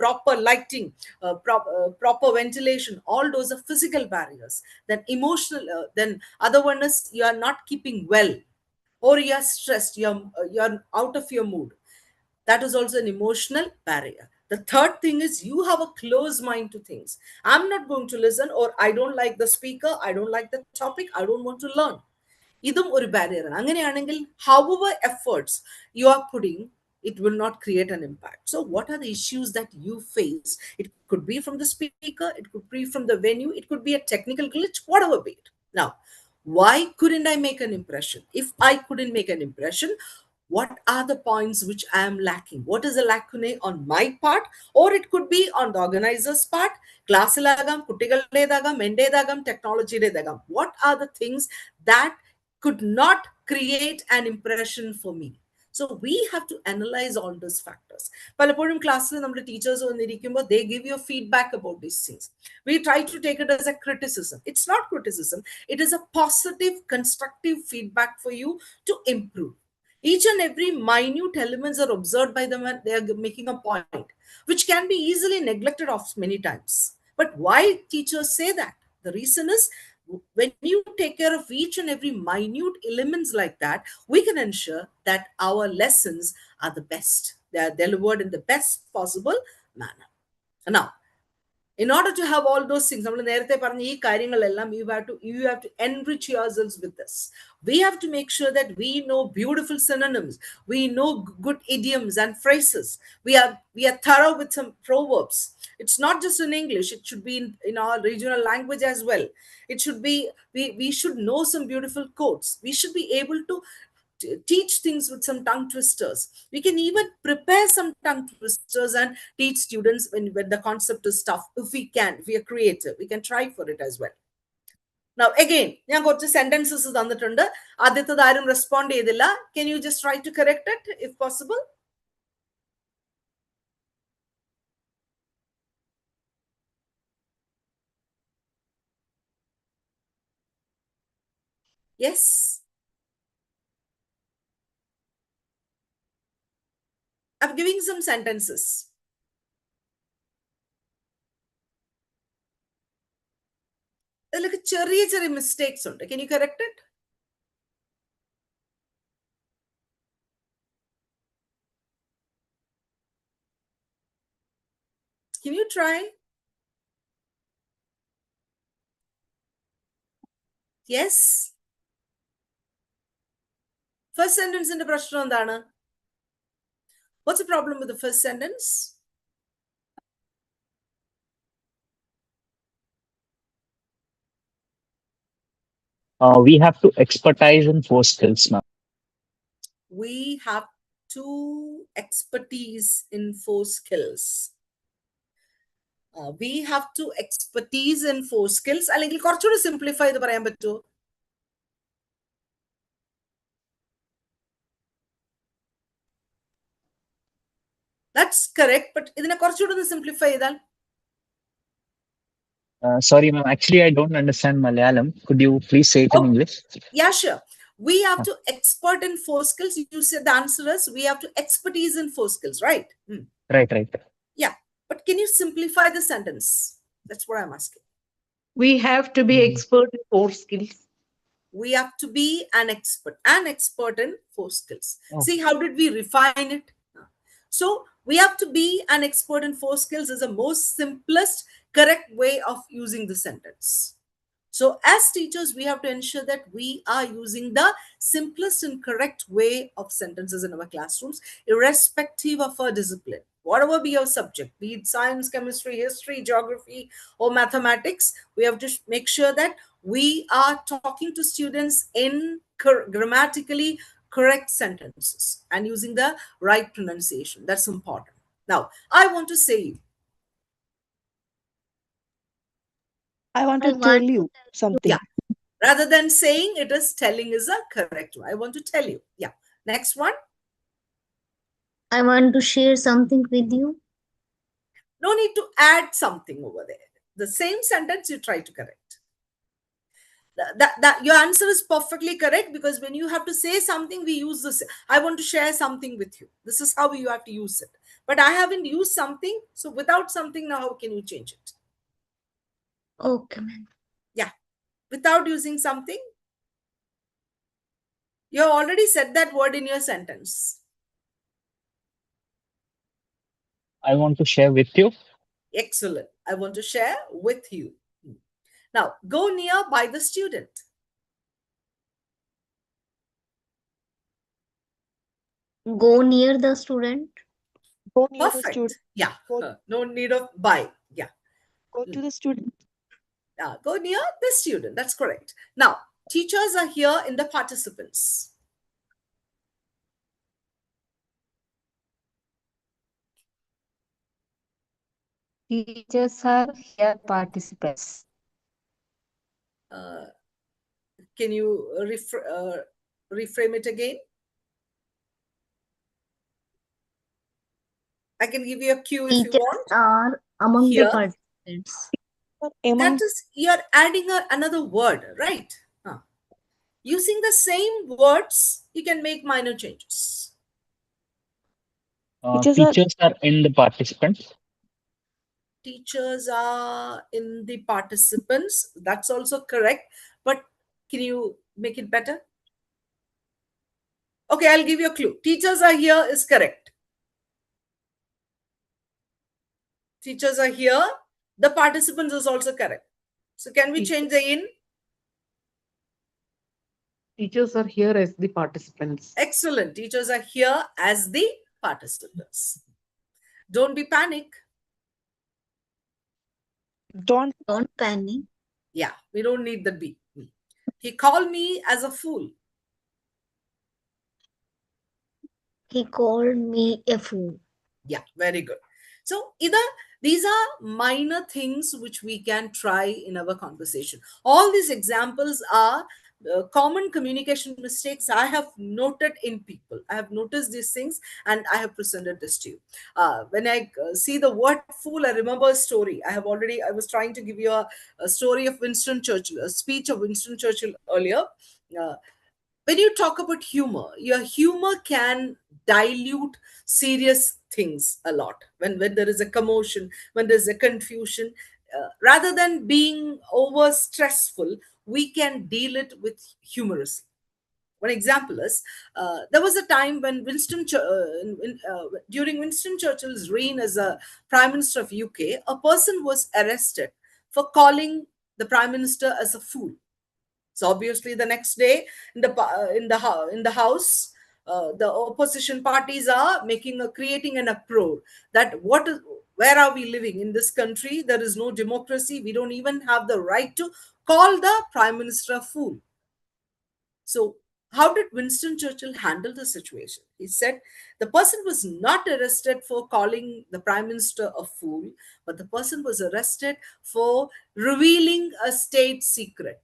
proper lighting, proper ventilation, all those are physical barriers. Then emotional, then other one is you are not keeping well, or you're stressed, you're out of your mood. That is also an emotional barrier. The third thing is you have a closed mind to things. I'm not going to listen, or I don't like the speaker, I don't like the topic, I don't want to learn. ഇതും ഒരു barrier ആണ്. അങ്ങനെയാണെങ്കിൽ however efforts you are putting, it will not create an impact. So what are the issues that you face? It could be from the speaker, it could be from the venue, it could be a technical glitch, whatever be it. Now, why couldn't I make an impression? If I couldn't make an impression, what are the points which I am lacking? What is a lacune on my part, or it could be on the organizer's part? Classilagam, kuttigaledagam, endedagam, technology-ledagam. What are the things that could not create an impression for me? So we have to analyze all those factors. പലപ്പോഴും ക്ലാസ്സിൽ നമ്മുടെ teachers വന്നിരിക്കുമ്പോൾ they give you feedback about these things. We try to take it as a criticism. It's not criticism. It is a positive, constructive feedback for you to improve. Each and every minute elements are observed by them and they are making a point, which can be easily neglected of many times. But why teachers say that? The reason is, when you take care of each and every minute elements like that, we can ensure that our lessons are the best. They are delivered in the best possible manner. Now, in order to have all those things, you have to enrich yourselves with this. We have to make sure that we know beautiful synonyms, we know good idioms and phrases, we are thorough with some proverbs. It's not just in English, it should be in our regional language as well. It should be, we should know some beautiful quotes. We should be able to teach things with some tongue twisters. We can even prepare some tongue twisters and teach students when the concept is tough. If we are creative, we can try for it as well. Now again, ഞാൻ കുറച്ച് sentences തന്നിട്ടുണ്ട്. ആദ്യത്തേത് ആരും respond ചെയ്തില്ല. Can you just try to correct it if possible? Yes. I'm giving some sentences. Like a cherry mistakes. Can you correct it? Can you try? Yes. First sentence in the prashna endana? What's the problem with the first sentence? We have to expertise in 4 skills, ma'am. We have to expertise in 4 skills. We have to expertise in 4 skills. അല്ലെങ്കിൽ കുറച്ചുകൂടി simplify ചെയ്ത് പറയാൻ പറ്റുമോ? That's correct, but ഇതിനെ കുറച്ചുകൂടി simplify ചെയ്താൽ? Sorry, ma'am. Actually, I don't understand Malayalam. Could you please say it in English? Yeah, sure. We have to expert in 4 skills. You said the answer is we have to expertise in 4 skills, right? Right. Yeah, but can you simplify the sentence? That's what I'm asking. We have to be expert in 4 skills. We have to be an expert in 4 skills. See, how did we refine it? So we have to be an expert in 4 skills is the most simplest, correct way of using the sentence. So as teachers, we have to ensure that we are using the simplest and correct way of sentences in our classrooms, irrespective of our discipline. whatever be your subject, be it science, chemistry, history, geography, or mathematics, we have to make sure that we are talking to students in grammatically correct sentences and using the right pronunciation. That's important. Now, I want to say, I want to tell you something. yeah, rather than saying it is, telling is a correct one. I want to tell you. Yeah. Next one. I want to share something with you. No need to add something over there. The same sentence you try to correct. That your answer is perfectly correct, because when you have to say something, we use this. I want to share something with you. This is how you have to use it. But I haven't used something. So without something, now how can you change it? Okay, ma'am. Yeah. Without using something, you have already said that word in your sentence. I want to share with you. Excellent. I want to share with you. Now, go near by the student. Go near the student. Go near the Perfect. student. Yeah. Go, No need of by. Yeah. go to the student. Go near the student. That's correct. Now, teachers are here in the participants. Teachers are here participants. Can you reframe it again? I can give you a cue if you Teachers want. are among Here. the participants. That is, you're adding another word, right? Using the same words, you can make minor changes. Teachers are in the participants. Teachers are in the participants. That's also correct. But can you make it better? Okay, I'll give you a clue. Teachers are here is correct. Teachers are here. The participants is also correct. So can we change the in? Teachers are here as the participants. Excellent. Teachers are here as the participants. Don't be panic. Don't panic. Yeah, we don't need the be. He called me as a fool. He called me a fool. Yeah, very good. So either these are minor things which we can try in our conversation. All these examples are common communication mistakes I have noted in people. I have noticed these things and I have presented this to you. When I see the word fool, I remember a story. I was trying to give you a story of Winston Churchill, a speech of Winston Churchill earlier. When you talk about humor, your humor can dilute serious things a lot. When there is a commotion, when there's a confusion, rather than being over stressful, we can deal it with humorously. One example is, there was a time when during Winston Churchill's reign as a Prime Minister of UK, a person was arrested for calling the Prime Minister as a fool. So obviously, the next day in the house, the opposition parties are creating an uproar that where are we living in this country? There is no democracy. We don't even have the right to call the Prime Minister a fool. So how did Winston Churchill handle the situation? He said the person was not arrested for calling the Prime Minister a fool, but the person was arrested for revealing a state secret.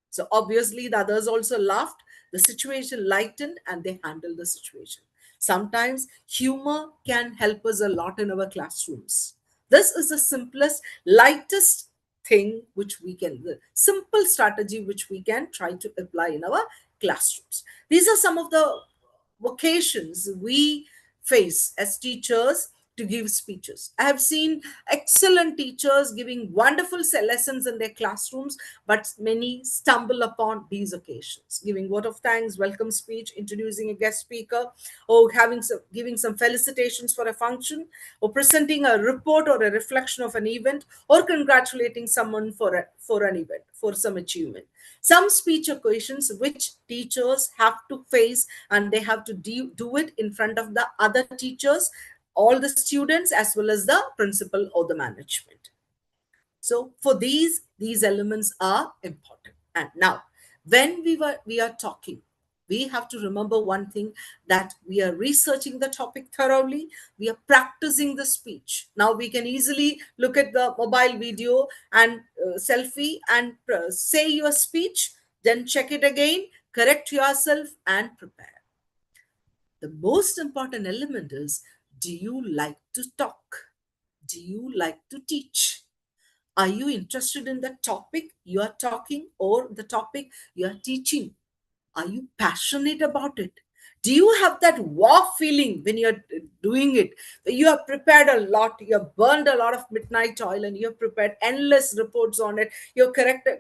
So obviously the others also laughed. The situation lightened and they handled the situation. Sometimes humor can help us a lot in our classrooms. This is the simplest, lightest thing which the simple strategy which we can try to apply in our classrooms. These are some of the vocations we face as teachers to give speeches. I have seen excellent teachers giving wonderful lessons in their classrooms, but many stumble upon these occasions, giving word of thanks, welcome speech, introducing a guest speaker, or giving some felicitations for a function, or presenting a report or a reflection of an event, or congratulating someone for an event, for some achievement. Some speech occasions which teachers have to face, and they have to do it in front of the other teachers, all the students as well as the principal or the management. So for these elements are important. And now, when we are talking, we have to remember one thing, that we are researching the topic thoroughly. We are practicing the speech. Now we can easily look at the mobile video and selfie and say your speech, then check it again, correct yourself, and prepare. The most important element is, do you like to talk? Do you like to teach? Are you interested in the topic you are talking or the topic you are teaching? Are you passionate about it? Do you have that wow feeling when you're doing it? You have prepared a lot, you have burned a lot of midnight oil, and you have prepared endless reports on it. You have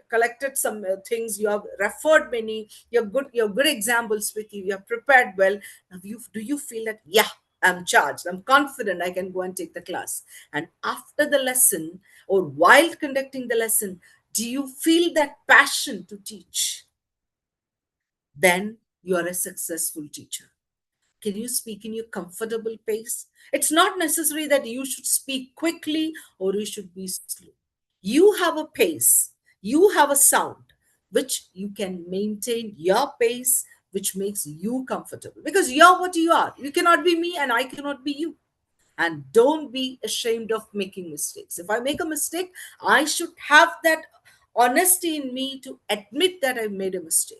collected some things, you have referred many, you have good examples with you, you have prepared well. Now, do you feel that, yeah, I'm charged, I'm confident, I can go and take the class? And after the lesson or while conducting the lesson, do you feel that passion to teach? Then you are a successful teacher. Can you speak in your comfortable pace? It's not necessary that you should speak quickly or you should be slow. You have a pace, you have a sound which you can maintain your pace, which makes you comfortable, because you're what you are. You cannot be me and I cannot be you. And don't be ashamed of making mistakes. If I make a mistake, I should have that honesty in me to admit that I made a mistake.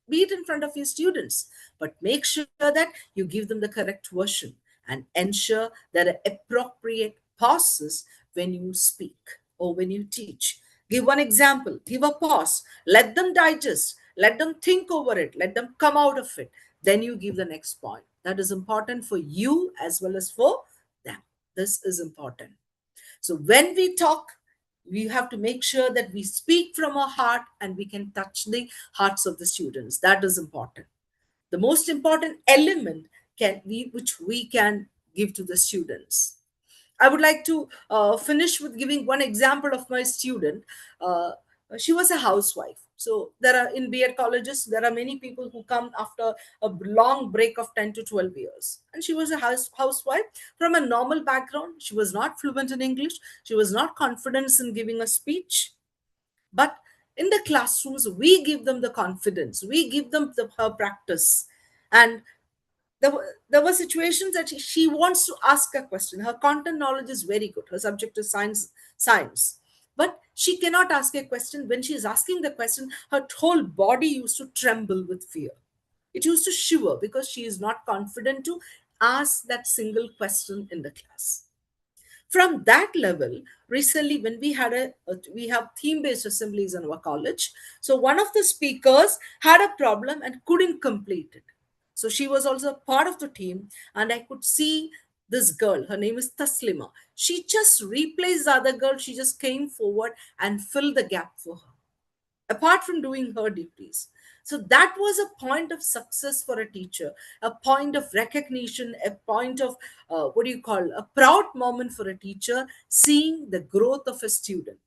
Be it in front of your students, but make sure that you give them the correct version and ensure that are appropriate pauses when you speak or when you teach. Give one example, give a pause, let them digest, let them think over it, let them come out of it. Then you give the next point. That is important for you as well as for them. This is important. So when we talk, we have to make sure that we speak from our heart and we can touch the hearts of the students. That is important. The most important element which we can give to the students. I would like to finish with giving one example of my student. Uh, she was a housewife. So there are in B.Ed colleges, there are many people who come after a long break of 10 to 12 years. And she was a housewife from a normal background. She was not fluent in English. She was not confident in giving a speech. But in the classrooms, we give them the confidence. We give them her practice. And there were situations that she wants to ask a question. Her content knowledge is very good. Her subject is science. But she cannot ask a question. When she is asking the question, her whole body used to tremble with fear. It used to shiver because she is not confident to ask that single question in the class. From that level, recently when we have theme based assemblies in our college, so one of the speakers had a problem and couldn't complete it. So she was also part of the team, and I could see this girl, her name is Taslima. She just replaced the other girl. She just came forward and filled the gap for her, apart from doing her duties. So that was a point of success for a teacher, a point of recognition, a point of what do you call, a proud moment for a teacher, seeing the growth of a student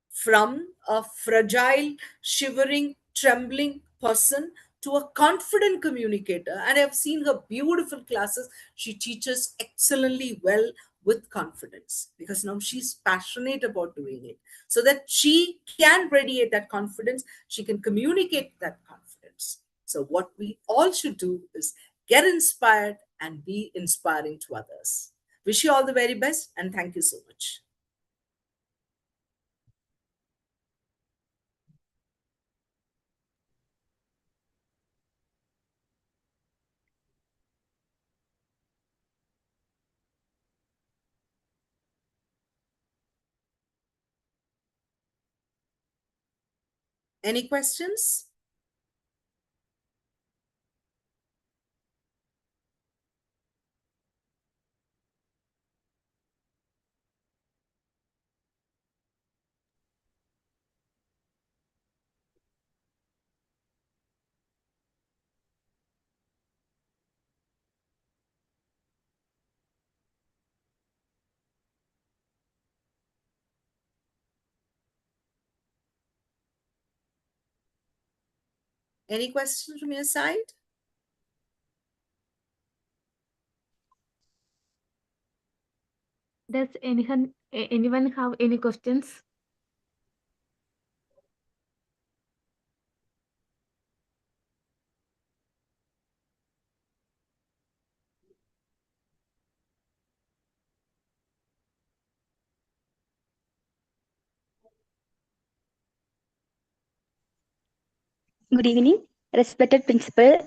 from a fragile, shivering, trembling person to a confident communicator. And I've seen her beautiful classes. She teaches excellently well with confidence because now she's passionate about doing it, so that she can radiate that confidence, she can communicate that confidence. So, what we all should do is get inspired and be inspiring to others. Wish you all the very best, and thank you so much. Any questions? Any questions from your side? Does anyone have any questions? Good evening, respected principal,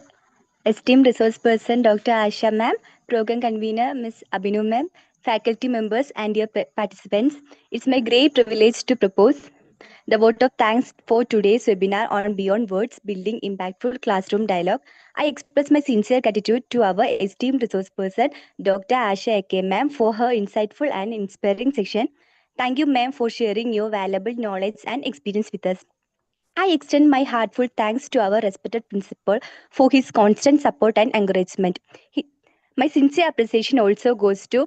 esteemed resource person Dr. Asha ma'am, program convener Ms. Abhinu ma'am, faculty members and dear participants. It's my great privilege to propose the vote of thanks for today's webinar on Beyond Words, Building Impactful Classroom Dialogue. I express my sincere gratitude to our esteemed resource person Dr. Asha A.K. ma'am for her insightful and inspiring session. Thank you ma'am for sharing your valuable knowledge and experience with us. I extend my heartfelt thanks to our respected principal for his constant support and encouragement. My sincere appreciation also goes to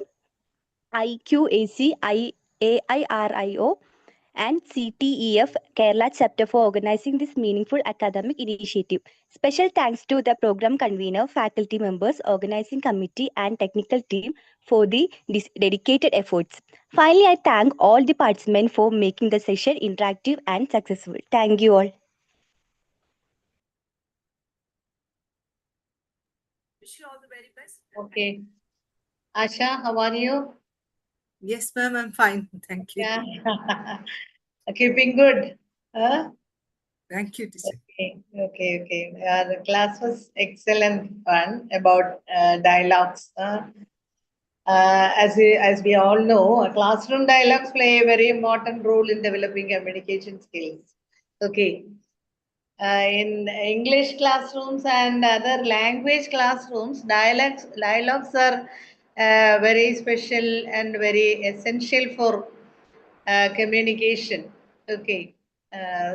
IQAC, AIRIO, and CTEF Kerala chapter for organizing this meaningful academic initiative. Special thanks to the program convener, faculty members, organizing committee, and technical team for the dedicated efforts. Finally, I thank all the participants for making the session interactive and successful. Thank you all. Wish you all the very best. Okay. Asha, how are you? Yes, ma'am, I'm fine. Thank you. Yeah. Keeping good. Huh? Thank you, teacher. Okay. The class was excellent fun about dialogues. As we all know, classroom dialogues play a very important role in developing communication skills. Okay. In English classrooms and other language classrooms, dialogues are very special and very essential for communication. Okay,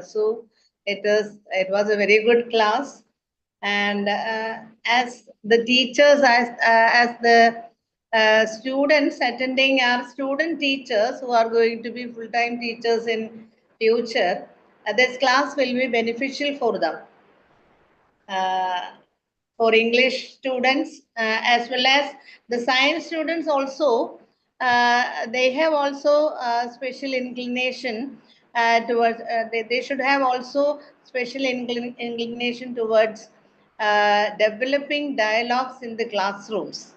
so it was a very good class, and as the teachers, as the students attending are student teachers who are going to be full-time teachers in future, this class will be beneficial for them. For English students as well as the science students also, they have also special inclination towards, they should have also special inclination towards developing dialogues in the classrooms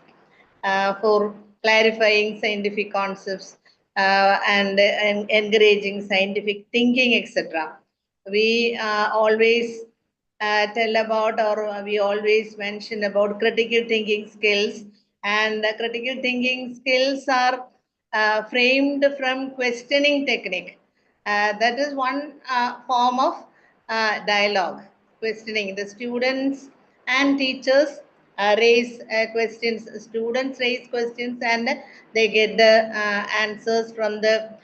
for clarifying scientific concepts and encouraging scientific thinking, etc. We always tell about, or we always mention about critical thinking skills, and the critical thinking skills are framed from questioning technique. That is one form of dialogue, questioning. The students and teachers raise questions, students raise questions, and they get the answers from the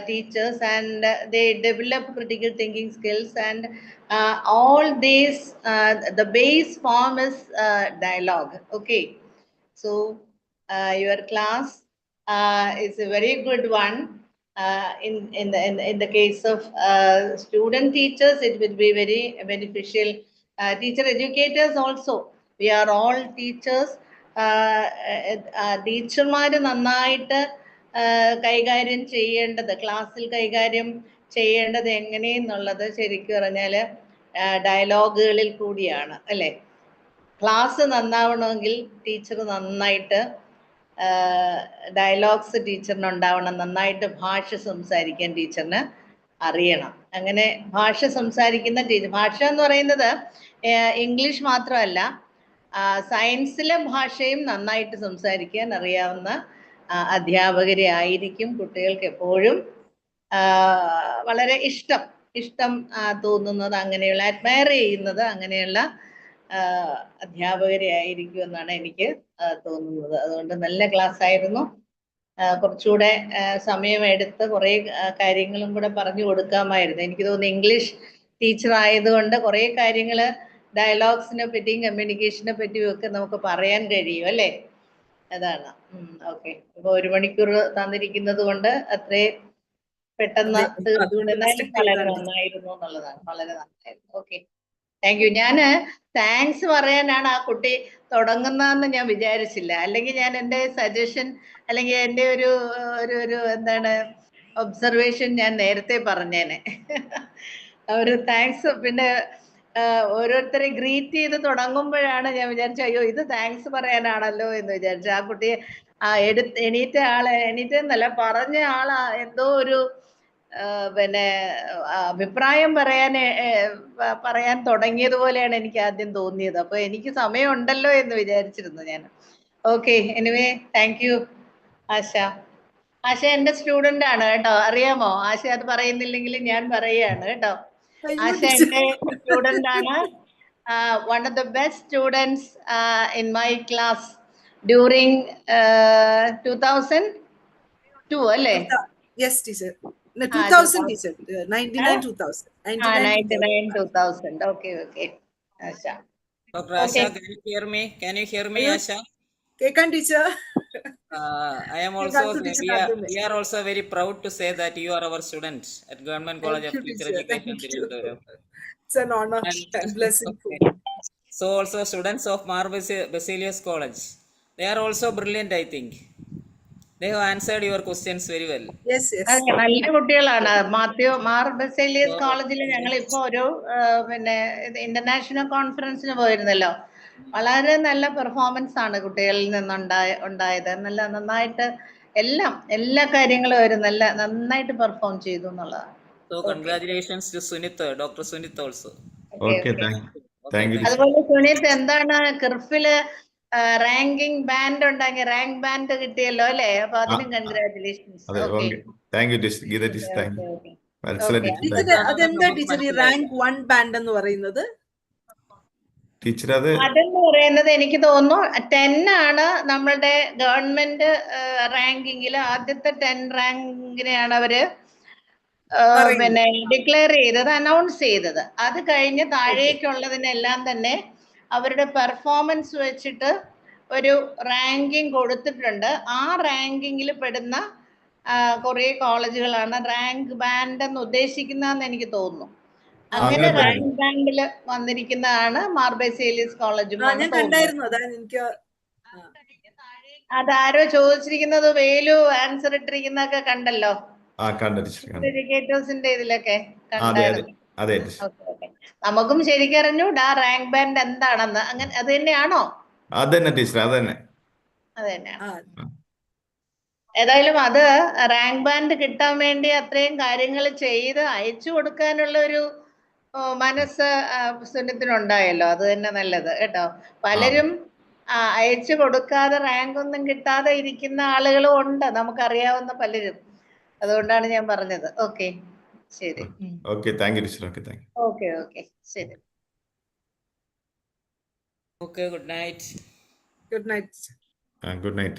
teachers, and they develop critical thinking skills, and all these, the base form is dialogue. Okay, so your class is a very good one. In the case of student teachers, it will be very beneficial. Teacher educators also, we are all teachers. ടീച്ചർമാര് നന്നായിട്ട് കൈകാര്യം ചെയ്യേണ്ടത്, ക്ലാസ്സിൽ കൈകാര്യം ചെയ്യേണ്ടത് എങ്ങനെയെന്നുള്ളത് ശരിക്കും പറഞ്ഞാൽ ഡയലോഗുകളിൽ കൂടിയാണ്, അല്ലേ? ക്ലാസ് നന്നാവണമെങ്കിൽ ടീച്ചർ നന്നായിട്ട് ഡയലോഗ്സ് ടീച്ചറിന് ഉണ്ടാവണം, നന്നായിട്ട് ഭാഷ സംസാരിക്കാൻ ടീച്ചറിന് അറിയണം. അങ്ങനെ ഭാഷ സംസാരിക്കുന്ന ടീച്ചർ, ഭാഷ എന്ന് പറയുന്നത് ഇംഗ്ലീഷ് മാത്രമല്ല, സയൻസിലെ ഭാഷയും നന്നായിട്ട് സംസാരിക്കാൻ അറിയാവുന്ന അധ്യാപകരെ ആയിരിക്കും കുട്ടികൾക്ക് എപ്പോഴും വളരെ ഇഷ്ടം തോന്നുന്നത്, അങ്ങനെയുള്ള അഡ്മയർ ചെയ്യുന്നത് അങ്ങനെയുള്ള അധ്യാപകരെ ആയിരിക്കും എന്നാണ് എനിക്ക് തോന്നുന്നത്. അതുകൊണ്ട് നല്ല ക്ലാസ് ആയിരുന്നു. കുറച്ചുകൂടെ സമയമെടുത്ത് കുറേ കാര്യങ്ങളും കൂടെ പറഞ്ഞു കൊടുക്കാമായിരുന്നു. എനിക്ക് തോന്നുന്നു ഇംഗ്ലീഷ് ടീച്ചർ ആയതുകൊണ്ട് കുറേ കാര്യങ്ങൾ ഡയലോഗ്സിനെ പറ്റിയും കമ്മ്യൂണിക്കേഷനെ പറ്റിയും ഒക്കെ നമുക്ക് പറയാൻ കഴിയും, അല്ലേ? അതാണ്. ഓക്കെ, ഇപ്പോൾ 1 മണിക്കൂർ തന്നിരിക്കുന്നത് കൊണ്ട് അത്രയും പെട്ടെന്ന് തീർന്നതിനാലും വളരെ നന്നായിരുന്നു എന്നുള്ളതാണ്. വളരെ നന്നായിരുന്നു. Okay, thank you. ഞാന് താങ്ക്സ് പറയാനാണ് ആ കുട്ടി തുടങ്ങുന്നതെന്ന് ഞാൻ വിചാരിച്ചില്ല. അല്ലെങ്കിൽ ഞാൻ എൻ്റെ സജഷൻ അല്ലെങ്കിൽ എൻ്റെ ഒരു എന്താണ് ഒബ്സർവേഷൻ ഞാൻ നേരത്തെ പറഞ്ഞേനെ. ഒരു താങ്ക്സ് പിന്നെ ഓരോരുത്തരെ ഗ്രീറ്റ് ചെയ്ത് തുടങ്ങുമ്പോഴാണ് ഞാൻ വിചാരിച്ചു അയ്യോ ഇത് താങ്ക്സ് പറയാനാണല്ലോ എന്ന് വിചാരിച്ചു. ആ കുട്ടിയെ എണീറ്റെന്നല്ല പറഞ്ഞ ആളാ എന്തോ ഒരു പിന്നെ അഭിപ്രായം പറയാൻ തുടങ്ങിയതുപോലെയാണ് എനിക്ക് ആദ്യം തോന്നിയത്. അപ്പൊ എനിക്ക് സമയമുണ്ടല്ലോ എന്ന് വിചാരിച്ചിരുന്നു ഞാൻ. ഓക്കെ, എനിവേ താങ്ക് യു ആശ. ആശ എന്റെ സ്റ്റുഡന്റ് ആണ് കേട്ടോ, അറിയാമോ? ആശ അത് പറയുന്നില്ലെങ്കിൽ ഞാൻ പറയുകയാണ് കേട്ടോ. ആശ എന്റെ സ്റ്റുഡന്റ് ആണ്. One of the best students in my class during 2002 അല്ലേ? Yes, teacher. No, 2000, teacher. 99, 2000. 99, 2000. Okay. Asha. Dr. Asha, can you hear me? Can you hear me, Asha? Kekan, teacher. I am also, we are also very proud to say that you are our student at Government College of Teacher Education, Tirunelveli. It's an honor and blessing. Okay. So also students of Mar Basilius College, they are also brilliant, I think. They have answered your questions very well. Yes. നല്ല കുട്ടികളാണ്. മാർ ബസേലിയസ് കോളേജിൽ ഞങ്ങൾ ഇപ്പൊ ഒരു പിന്നെ international കോൺഫറൻസിന് പോയിരുന്നല്ലോ. വളരെ നല്ല performance ആണ് കുട്ടികളിൽ നിന്നുണ്ടായത്. നന്നായിട്ട് എല്ലാ കാര്യങ്ങളും അവർ നന്നായിട്ട് പെർഫോം ചെയ്തു എന്നുള്ളതാണ്. So congratulations to Sunith, Dr. Sunith also. Okay, thank you. അതുപോലെ സുനിത് എന്താണ് കിർഫില് റാങ്കിങ് ബാൻഡ് ഉണ്ടാക്കി, റാങ്ക് ബാൻഡ് കിട്ടിയല്ലോ അല്ലേ? അപ്പൊ അതിനും congratulations. Thank you Geetha teacher. Thank you. അതെന്താ ടീച്ചർ ഈ റാങ്ക് 1 ബാൻഡ് എന്ന് പറയുന്നത്? ടീച്ചർ അതെന്ന് പറയുന്നത് എനിക്ക് തോന്നുന്നു 10 ആണ് നമ്മളുടെ ഗവൺമെന്റ് റാങ്കിങ്ങിൽ ആദ്യത്തെ 10 റാങ്കിനെയാണ് അവര് പിന്നെ ഡിക്ലെയർ ചെയ്തത്, അനൗൺസ് ചെയ്തത്. അത് കഴിഞ്ഞ് താഴേക്കുള്ളതിനെല്ലാം തന്നെ അവരുടെ പെർഫോമൻസ് വെച്ചിട്ട് ഒരു റാങ്കിങ് കൊടുത്തിട്ടുണ്ട്. ആ റാങ്കിങ്ങിൽ പെടുന്ന കുറേ കോളേജുകളാണ് റാങ്ക് ബാൻഡ് എന്ന് ഉദ്ദേശിക്കുന്നതെന്ന് എനിക്ക് തോന്നുന്നു. അങ്ങനെ റാങ്ക് ബാൻഡിൽ വന്നിരിക്കുന്നതാണ് മാർ ബസേലിയസ് കോളേജും. അതാരോ ചോദിച്ചിരിക്കുന്നത് വേലു ആൻസർ ഇട്ടിരിക്കുന്നൊക്കെ കണ്ടല്ലോ, എഡ്യൂക്കേറ്റേഴ്സിന്റെ ഇതിലൊക്കെ കണ്ടായിരുന്നു. നമുക്കും ശരിക്കും അറിഞ്ഞൂടാ റാങ്ക് ബാൻഡ് എന്താണെന്ന്. അങ്ങനെ അത് തന്നെയാണോ? അതന്നെ ടീച്ചർ, അതന്നെ. ഏതായാലും അത് റാങ്ക് ബാൻഡ് കിട്ടാൻ വേണ്ടി അത്രയും കാര്യങ്ങൾ ചെയ്ത് അയച്ചു കൊടുക്കാനുള്ള ഒരു മനസ്സ് സുനിത്തിനുണ്ടായല്ലോ. അത് തന്നെ നല്ലത് കേട്ടോ. പലരും അയച്ചു കൊടുക്കാതെ റാങ്ക് ഒന്നും കിട്ടാതെ ഇരിക്കുന്ന ആളുകളും ഉണ്ട്, നമുക്കറിയാവുന്ന പലരും. അതുകൊണ്ടാണ് ഞാൻ പറഞ്ഞത്. ഓക്കെ, ശരി. Okay, thank you teacher. Okay, ശരി. Okay, good night. Good night. Good night.